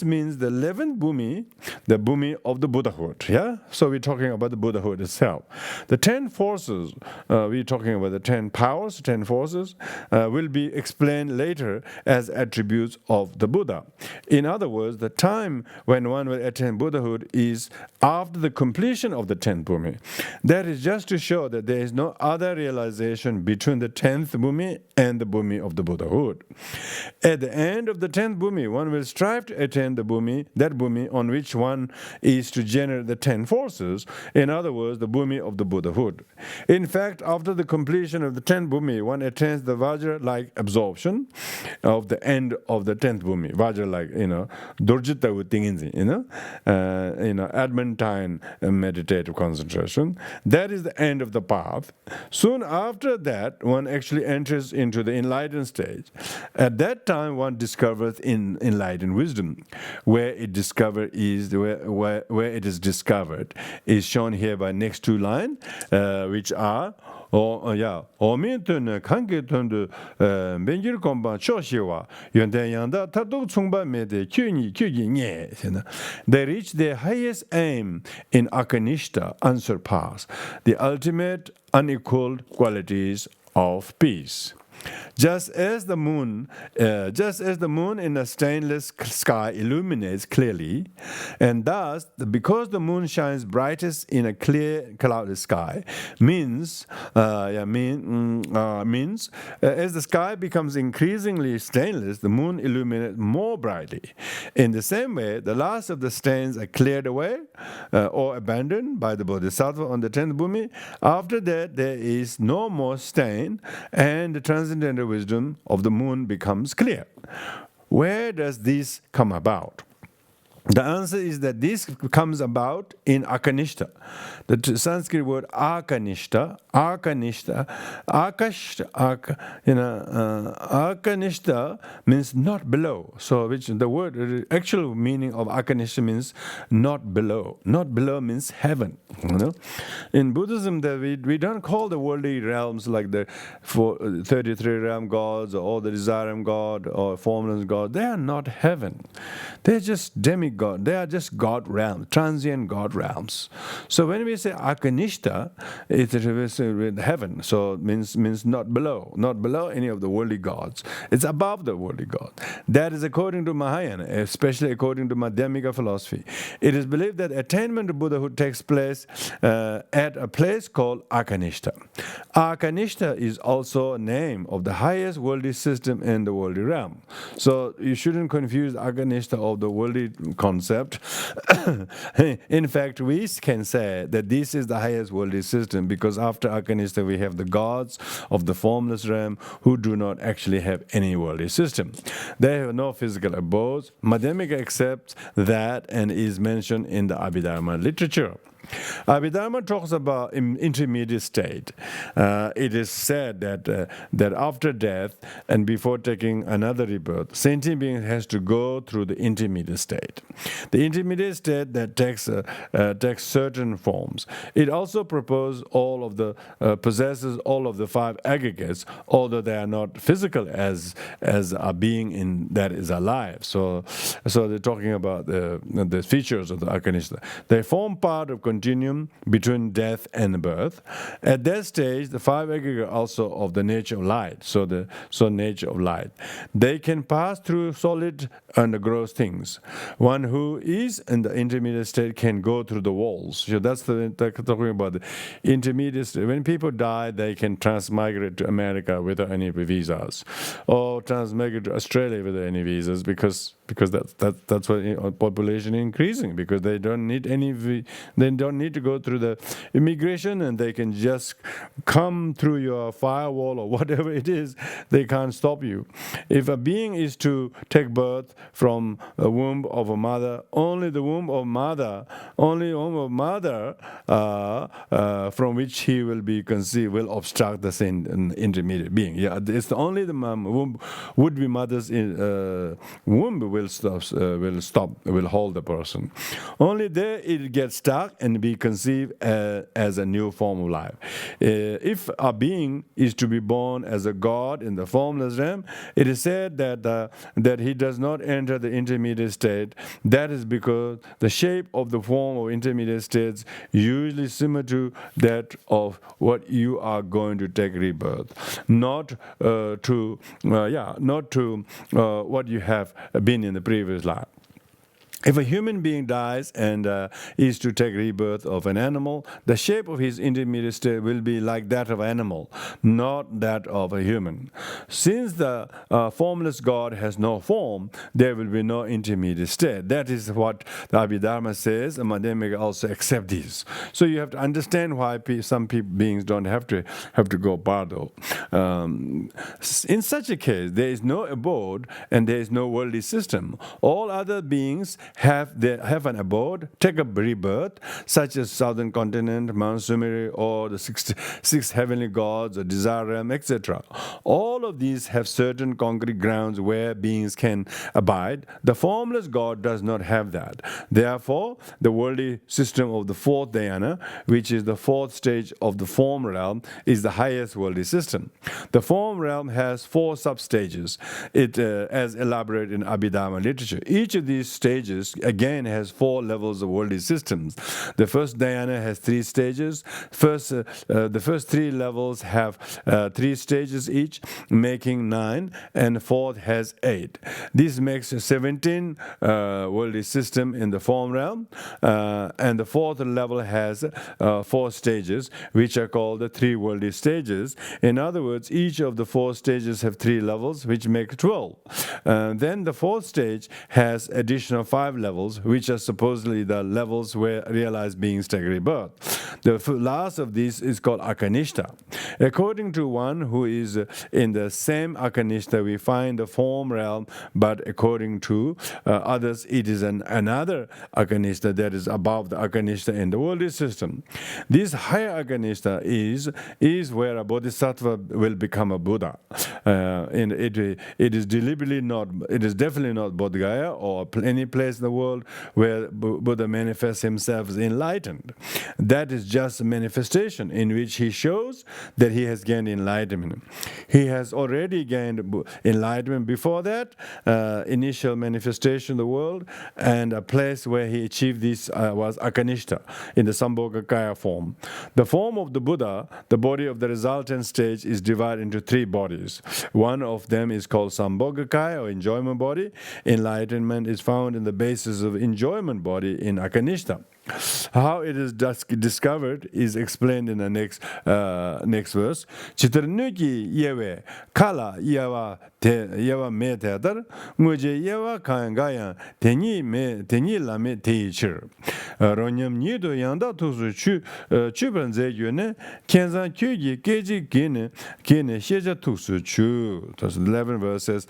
means the 11th Bhumi, the Bhumi of the Buddhahood. So we're talking about the Buddhahood itself. The 10 forces, we're talking about the 10 powers, 10 forces, will be explained later as attributes of the Buddha. In other words, the time when one will attain Buddhahood is after the completion of the 10th Bhumi. That is just to show that there is no other realization between the 10th Bhumi and the Bhumi of the Buddhahood. At the end of the 10th Bhumi, one will strive to attain the Bhumi, that Bhumi on which one is to generate the 10 forces. In other words, the Bhumi of the Buddhahood. In fact, after the completion of the 10th Bhumi, one attains the Vajra-like absorption of the end of the 10th Bhumi. Vajra-like, Durjita Tinginzi, adamantine meditative concentration. That is the end of the path. Soon after that, one actually enters into the enlightened stage. At that time, one discovers enlightened wisdom. Where it is discovered is shown here by next two lines, which are 오미트는 관계톤도 벤질 공방 초시와 연대양다 타독 총반매대 규기nye. They reach their highest aim in akanishta, unsurpassed, the ultimate unequaled qualities of peace. Just as the moon in a stainless sky illuminates clearly, and thus, because the moon shines brightest in a clear, cloudless sky, means as the sky becomes increasingly stainless, the moon illuminates more brightly. In the same way, the last of the stains are cleared away or abandoned by the Bodhisattva on the 10th Bhumi. After that, there is no more stain, and the transcendental wisdom of the moon becomes clear. Where does this come about? The answer is that this comes about in Akanishta. The Sanskrit word Akanishta, Akanishta means not below. So, which the actual meaning of Akanishta means not below. Not below means heaven. In Buddhism, we don't call the worldly realms like the 33 realm gods or all the desire god or formless god. They are not heaven. They're just demigod. They are just God realms, transient God realms. So when we say Akanishta, it's with heaven. So it means not below any of the worldly gods. It's above the worldly god. That is according to Mahayana, especially according to Madhyamika philosophy. It is believed that attainment to Buddhahood takes place at a place called Akanishta. Akanishta is also a name of the highest worldly system in the worldly realm. So you shouldn't confuse Akanishta of the worldly concept. In fact, we can say that this is the highest worldly system because after Akanishta we have the gods of the formless realm who do not actually have any worldly system. They have no physical abodes. Madhyamika accepts that and is mentioned in the Abhidharma literature. Abhidharma talks about intermediate state. It is said that after death and before taking another rebirth, sentient being has to go through the intermediate state. The intermediate state that takes certain forms. It also possesses all of the five aggregates, although they are not physical as a being that is alive. So they're talking about the features of the Akanishta. They form part of continuum between death and birth. At that stage, the five aggregates also of the nature of light. So nature of light. They can pass through solid and gross things. One who is in the intermediate state can go through the walls. So that's talking about the intermediate state. When people die, they can transmigrate to America without any visas, or transmigrate to Australia without any visas because that's what population increasing, because they don't need to go through the immigration, and they can just come through your firewall or whatever it is. They can't stop you. If a being is to take birth from a womb of a mother, only the womb of mother from which he will be conceived will obstruct the intermediate being. Yeah, it's only the would-be mother's womb will hold the person. Only there it gets stuck and be conceived as a new form of life. If a being is to be born as a god in the formless realm, it is said that he does not enter the intermediate state. That is because the shape of the form of intermediate states usually similar to that of what you are going to take rebirth, not to what you have been in the previous life. If a human being dies and is to take rebirth of an animal, the shape of his intermediate state will be like that of an animal, not that of a human. Since the formless God has no form, there will be no intermediate state. That is what the Abhidharma says, and Madhyamika also accept this. So you have to understand why some beings don't have to go bardo. In such a case, there is no abode and there is no worldly system. All other beings have an abode, take a rebirth, such as Southern Continent, Mount Sumeri, or the six heavenly gods, or desire realm, etc. All of these have certain concrete grounds where beings can abide. The formless God does not have that. Therefore, the worldly system of the fourth dhyana, which is the fourth stage of the form realm, is the highest worldly system. The form realm has 4 sub-stages, as elaborated in Abhidharma literature. Each of these stages again has 4 levels of worldly systems. The first dhyana has 3 stages. The first 3 levels have 3 stages each, making 9, and the fourth has 8. This makes 17 worldly system in the form realm, and the fourth level has 4 stages, which are called the 3 worldly stages. In other words, each of the 4 stages have 3 levels, which make 12. Then the fourth stage has additional 5 5 levels, which are supposedly the levels where realized beings take rebirth. The last of these is called Akanishta. According to one who is in the same Akanishta, we find the form realm, but according to others, it is another Akanishta that is above the Akanishta in the worldly system. This higher Akanishta is where a Bodhisattva will become a Buddha. And it is deliberately not, it is definitely not Bodh Gaya or any place in the world where Buddha manifests himself as enlightened. That is just a manifestation in which he shows that he has gained enlightenment. He has already gained enlightenment before that, initial manifestation in the world, and a place where he achieved this was Akanishta in the Sambhogakaya form. The form of the Buddha, the body of the resultant stage, is divided into 3 bodies. One of them is called Sambhogakaya, or enjoyment body. Enlightenment is found in the basis of enjoyment body in Akanishta. How it is discovered is explained in the next verse. Chitranuki yewe kala yawa me teatar muje yawa kangaya teni lame teichir. Ronyam nido yanda tusu chubranze yune kenzan kyugi keji kene sheja tusu chu. 11 verses.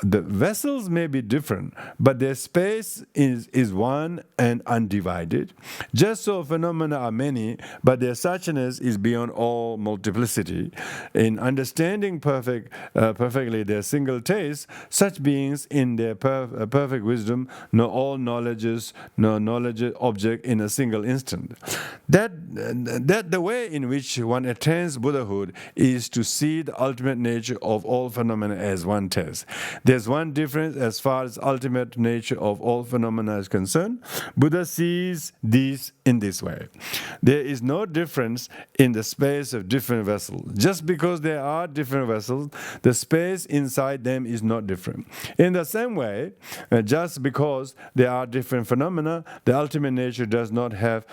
The vessels may be different, but their space is one and undivided. Just so phenomena are many, but their suchness is beyond all multiplicity. In understanding perfectly their single taste, such beings in their perfect wisdom know all knowledges, no knowledge object in a single instant. That the way in which one attains Buddhahood is to see the ultimate nature of all phenomena as one taste. There's one difference as far as ultimate nature of all phenomena is concerned. Buddha sees these in this way. There is no difference in the space of different vessels. Just because there are different vessels, the space inside them is not different. In the same way, just because there are different phenomena, the ultimate nature does not have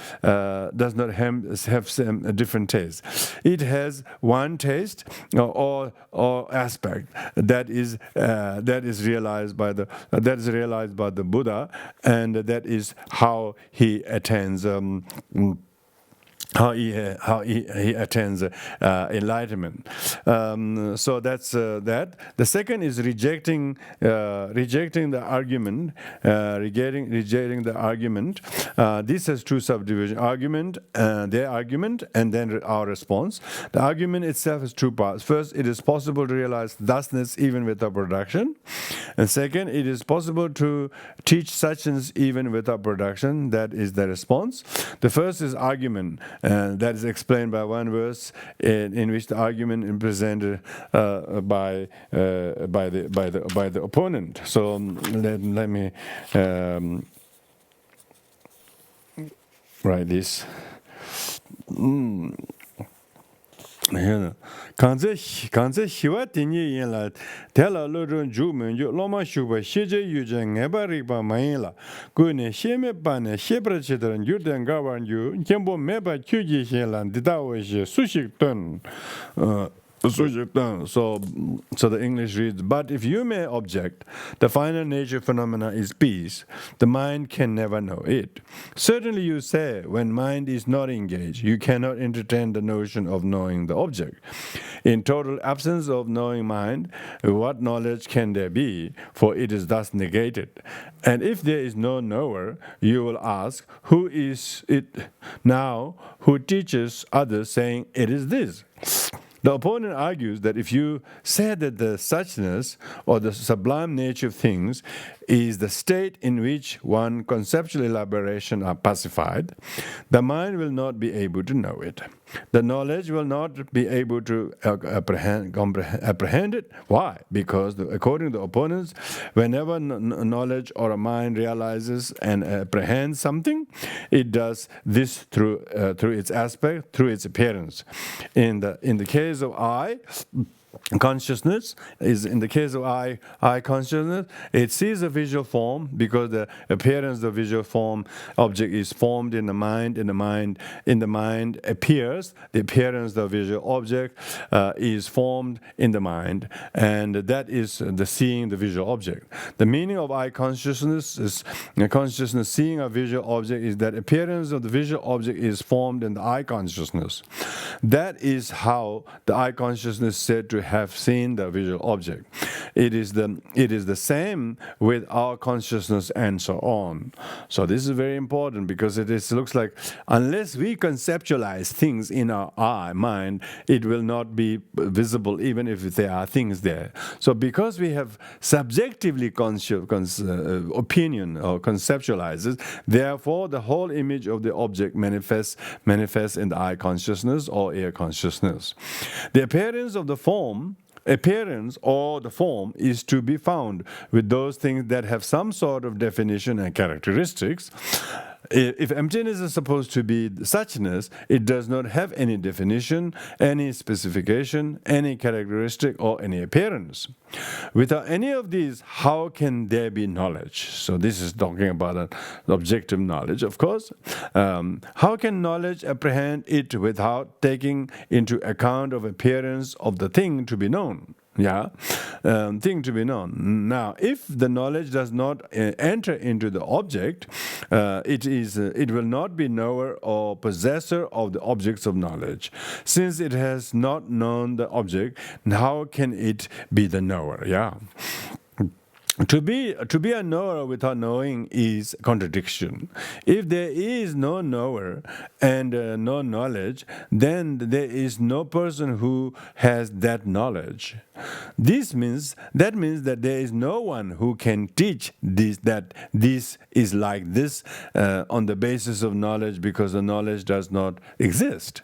some different taste. It has one taste or aspect that is realized by the Buddha, and that is how he attains how he attains enlightenment. So that's that. The second is rejecting the argument. Rejecting the argument. This has 2 subdivisions: argument, their argument, and then our response. The argument itself has 2 parts. First, it is possible to realize thusness even without production, and second, it is possible to teach suchness even without production. That is the response. The first is argument. That is explained by one verse in which the argument is presented by the opponent. So let me write this. Kanze hiwa tinyi yinla tela lorun ju menju loma shuba sheje yuje ngeba riba mayinla gune sheme bane shebra chidran yurden gawan yu kembo meba kyuji helan didawe she sushik ton. So the English reads, but if you may object, the final nature phenomena is peace. The mind can never know it. Certainly you say, when mind is not engaged, you cannot entertain the notion of knowing the object. In total absence of knowing mind, what knowledge can there be? For it is thus negated. And if there is no knower, you will ask, who is it now who teaches others, saying, it is this? The opponent argues that if you say that the suchness or the sublime nature of things is the state in which one conceptual elaboration are pacified, the mind will not be able to know it. The knowledge will not be able to apprehend it. Why? Because according to the opponents, whenever knowledge or a mind realizes and apprehends something, it does this through its aspect, through its appearance. In the case of I, consciousness is, in the case of I consciousness, it sees a visual form because the appearance of the visual form object is formed in the mind. In the mind appears the appearance of the visual object is formed in the mind, and that is the seeing the visual object. The meaning of I consciousness is consciousness seeing a visual object is that appearance of the visual object is formed in the I consciousness. That is how the I consciousness is said to have seen the visual object. It is the same with our consciousness and so on. So this is very important because it looks like unless we conceptualize things in our mind, it will not be visible even if there are things there. So because we have subjectively opinion or conceptualizes, therefore the whole image of the object manifests in the I consciousness or air consciousness. The appearance of the form or the form is to be found with those things that have some sort of definition and characteristics. If emptiness is supposed to be suchness, it does not have any definition, any specification, any characteristic, or any appearance. Without any of these, how can there be knowledge? So this is talking about an objective knowledge, of course. How can knowledge apprehend it without taking into account of appearance of the thing to be known? Thing to be known. Now, if the knowledge does not enter into the object, it will not be knower or possessor of the objects of knowledge. Since it has not known the object, how can it be the knower? To be a knower without knowing is contradiction. If there is no knower and no knowledge, then there is no person who has that knowledge. That means that there is no one who can teach that this is like this on the basis of knowledge, because the knowledge does not exist.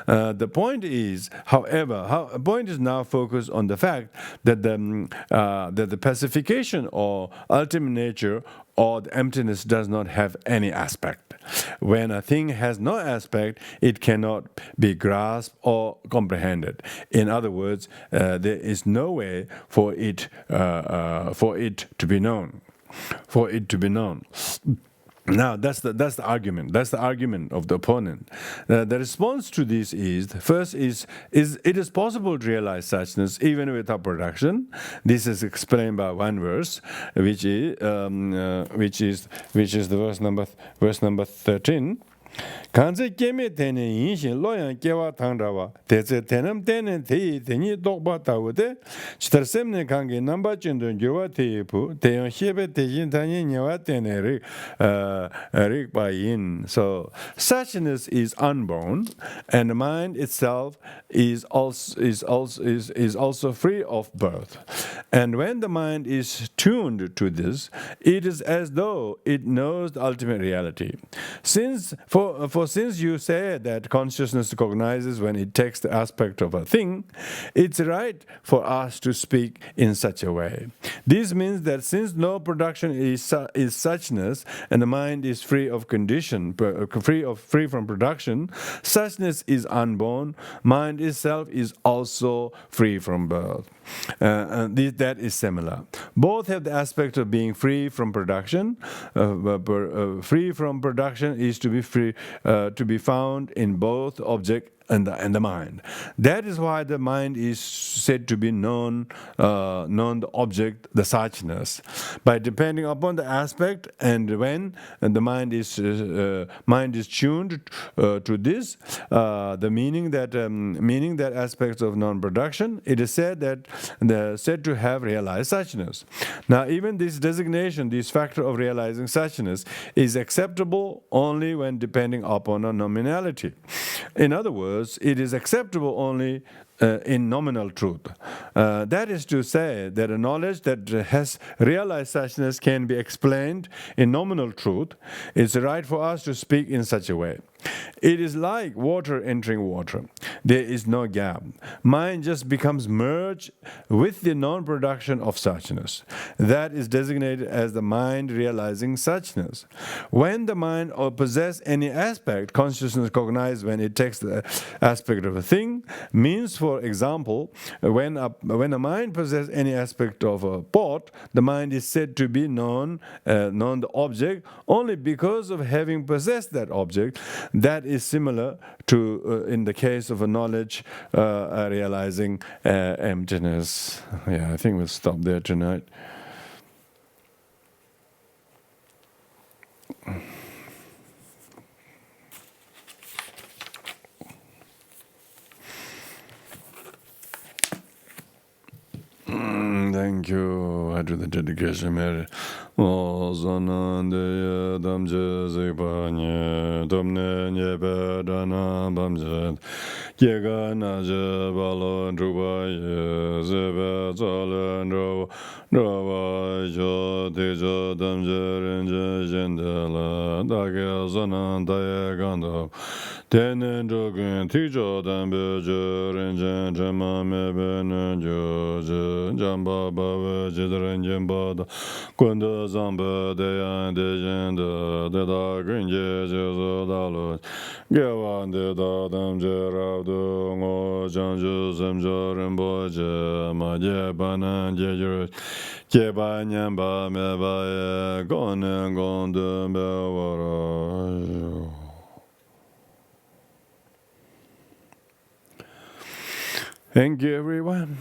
The point is, however, now focused on the fact that the pacification or ultimate nature or the emptiness does not have any aspect. When a thing has no aspect, it cannot be grasped or comprehended. In other words, there is no way for it to be known. Now that's the argument. That's the argument of the opponent. The response to this is, first is it is possible to realize suchness even without production. This is explained by one verse, which is the verse number 13. Kanze keme tene yinshin loyan kewa tangrawa teze tenam tene teyi teni dokba tawde chitarsemne kange namba chindon gyowa teyipu teyon shebe tejin tanya nyawa tene rikpa yin. So suchness is unborn, and the mind itself is also free of birth. And when the mind is tuned to this, it is as though it knows the ultimate reality. Since you say that consciousness recognizes when it takes the aspect of a thing, it's right for us to speak in such a way. This means that since no production is suchness, and the mind is free of condition, free from production, suchness is unborn. Mind itself is also free from birth. That is similar. Both have the aspect of being free from production. Free from production is to be free, to be found in both object and the mind. That is why the mind is said to be known the object, the suchness, by depending upon the aspect. And when the mind is tuned to this, the meaning that aspects of non-production, it is said to have realized suchness. Now, even this designation, this factor of realizing suchness, is acceptable only when depending upon a nominality. In other words, it is acceptable only in nominal truth. That is to say that a knowledge that has realized suchness can be explained in nominal truth. It's right for us to speak in such a way. It is like water entering water. There is no gap. Mind just becomes merged with the non-production of suchness. That is designated as the mind realizing suchness. When the mind possesses any aspect, consciousness cognizes when it takes the aspect of a thing, means for example, when a mind possesses any aspect of a pot, the mind is said to be known the object only because of having possessed that object. That is similar to, in the case of a knowledge realizing emptiness. Yeah, I think we'll stop there tonight. Thank you. I do the dedication merit. Ozanande damje zipanye domne nyebe dana bamjet yega naje balon drubaye zebe zalen drova jo tejo damje renje jendela dage zanan daye ganda tenen jogun tijo dambe renje jama mebe jo jamba bawe jidren jamba Kunda zamba deyan dejenda deda gunje jezo dalo gewan deda damje ravdu ngo janju zemjo Rinpoche ma jebanan jejur jebanyan ba me ba ye gonen gondun be wara. Thank you, everyone.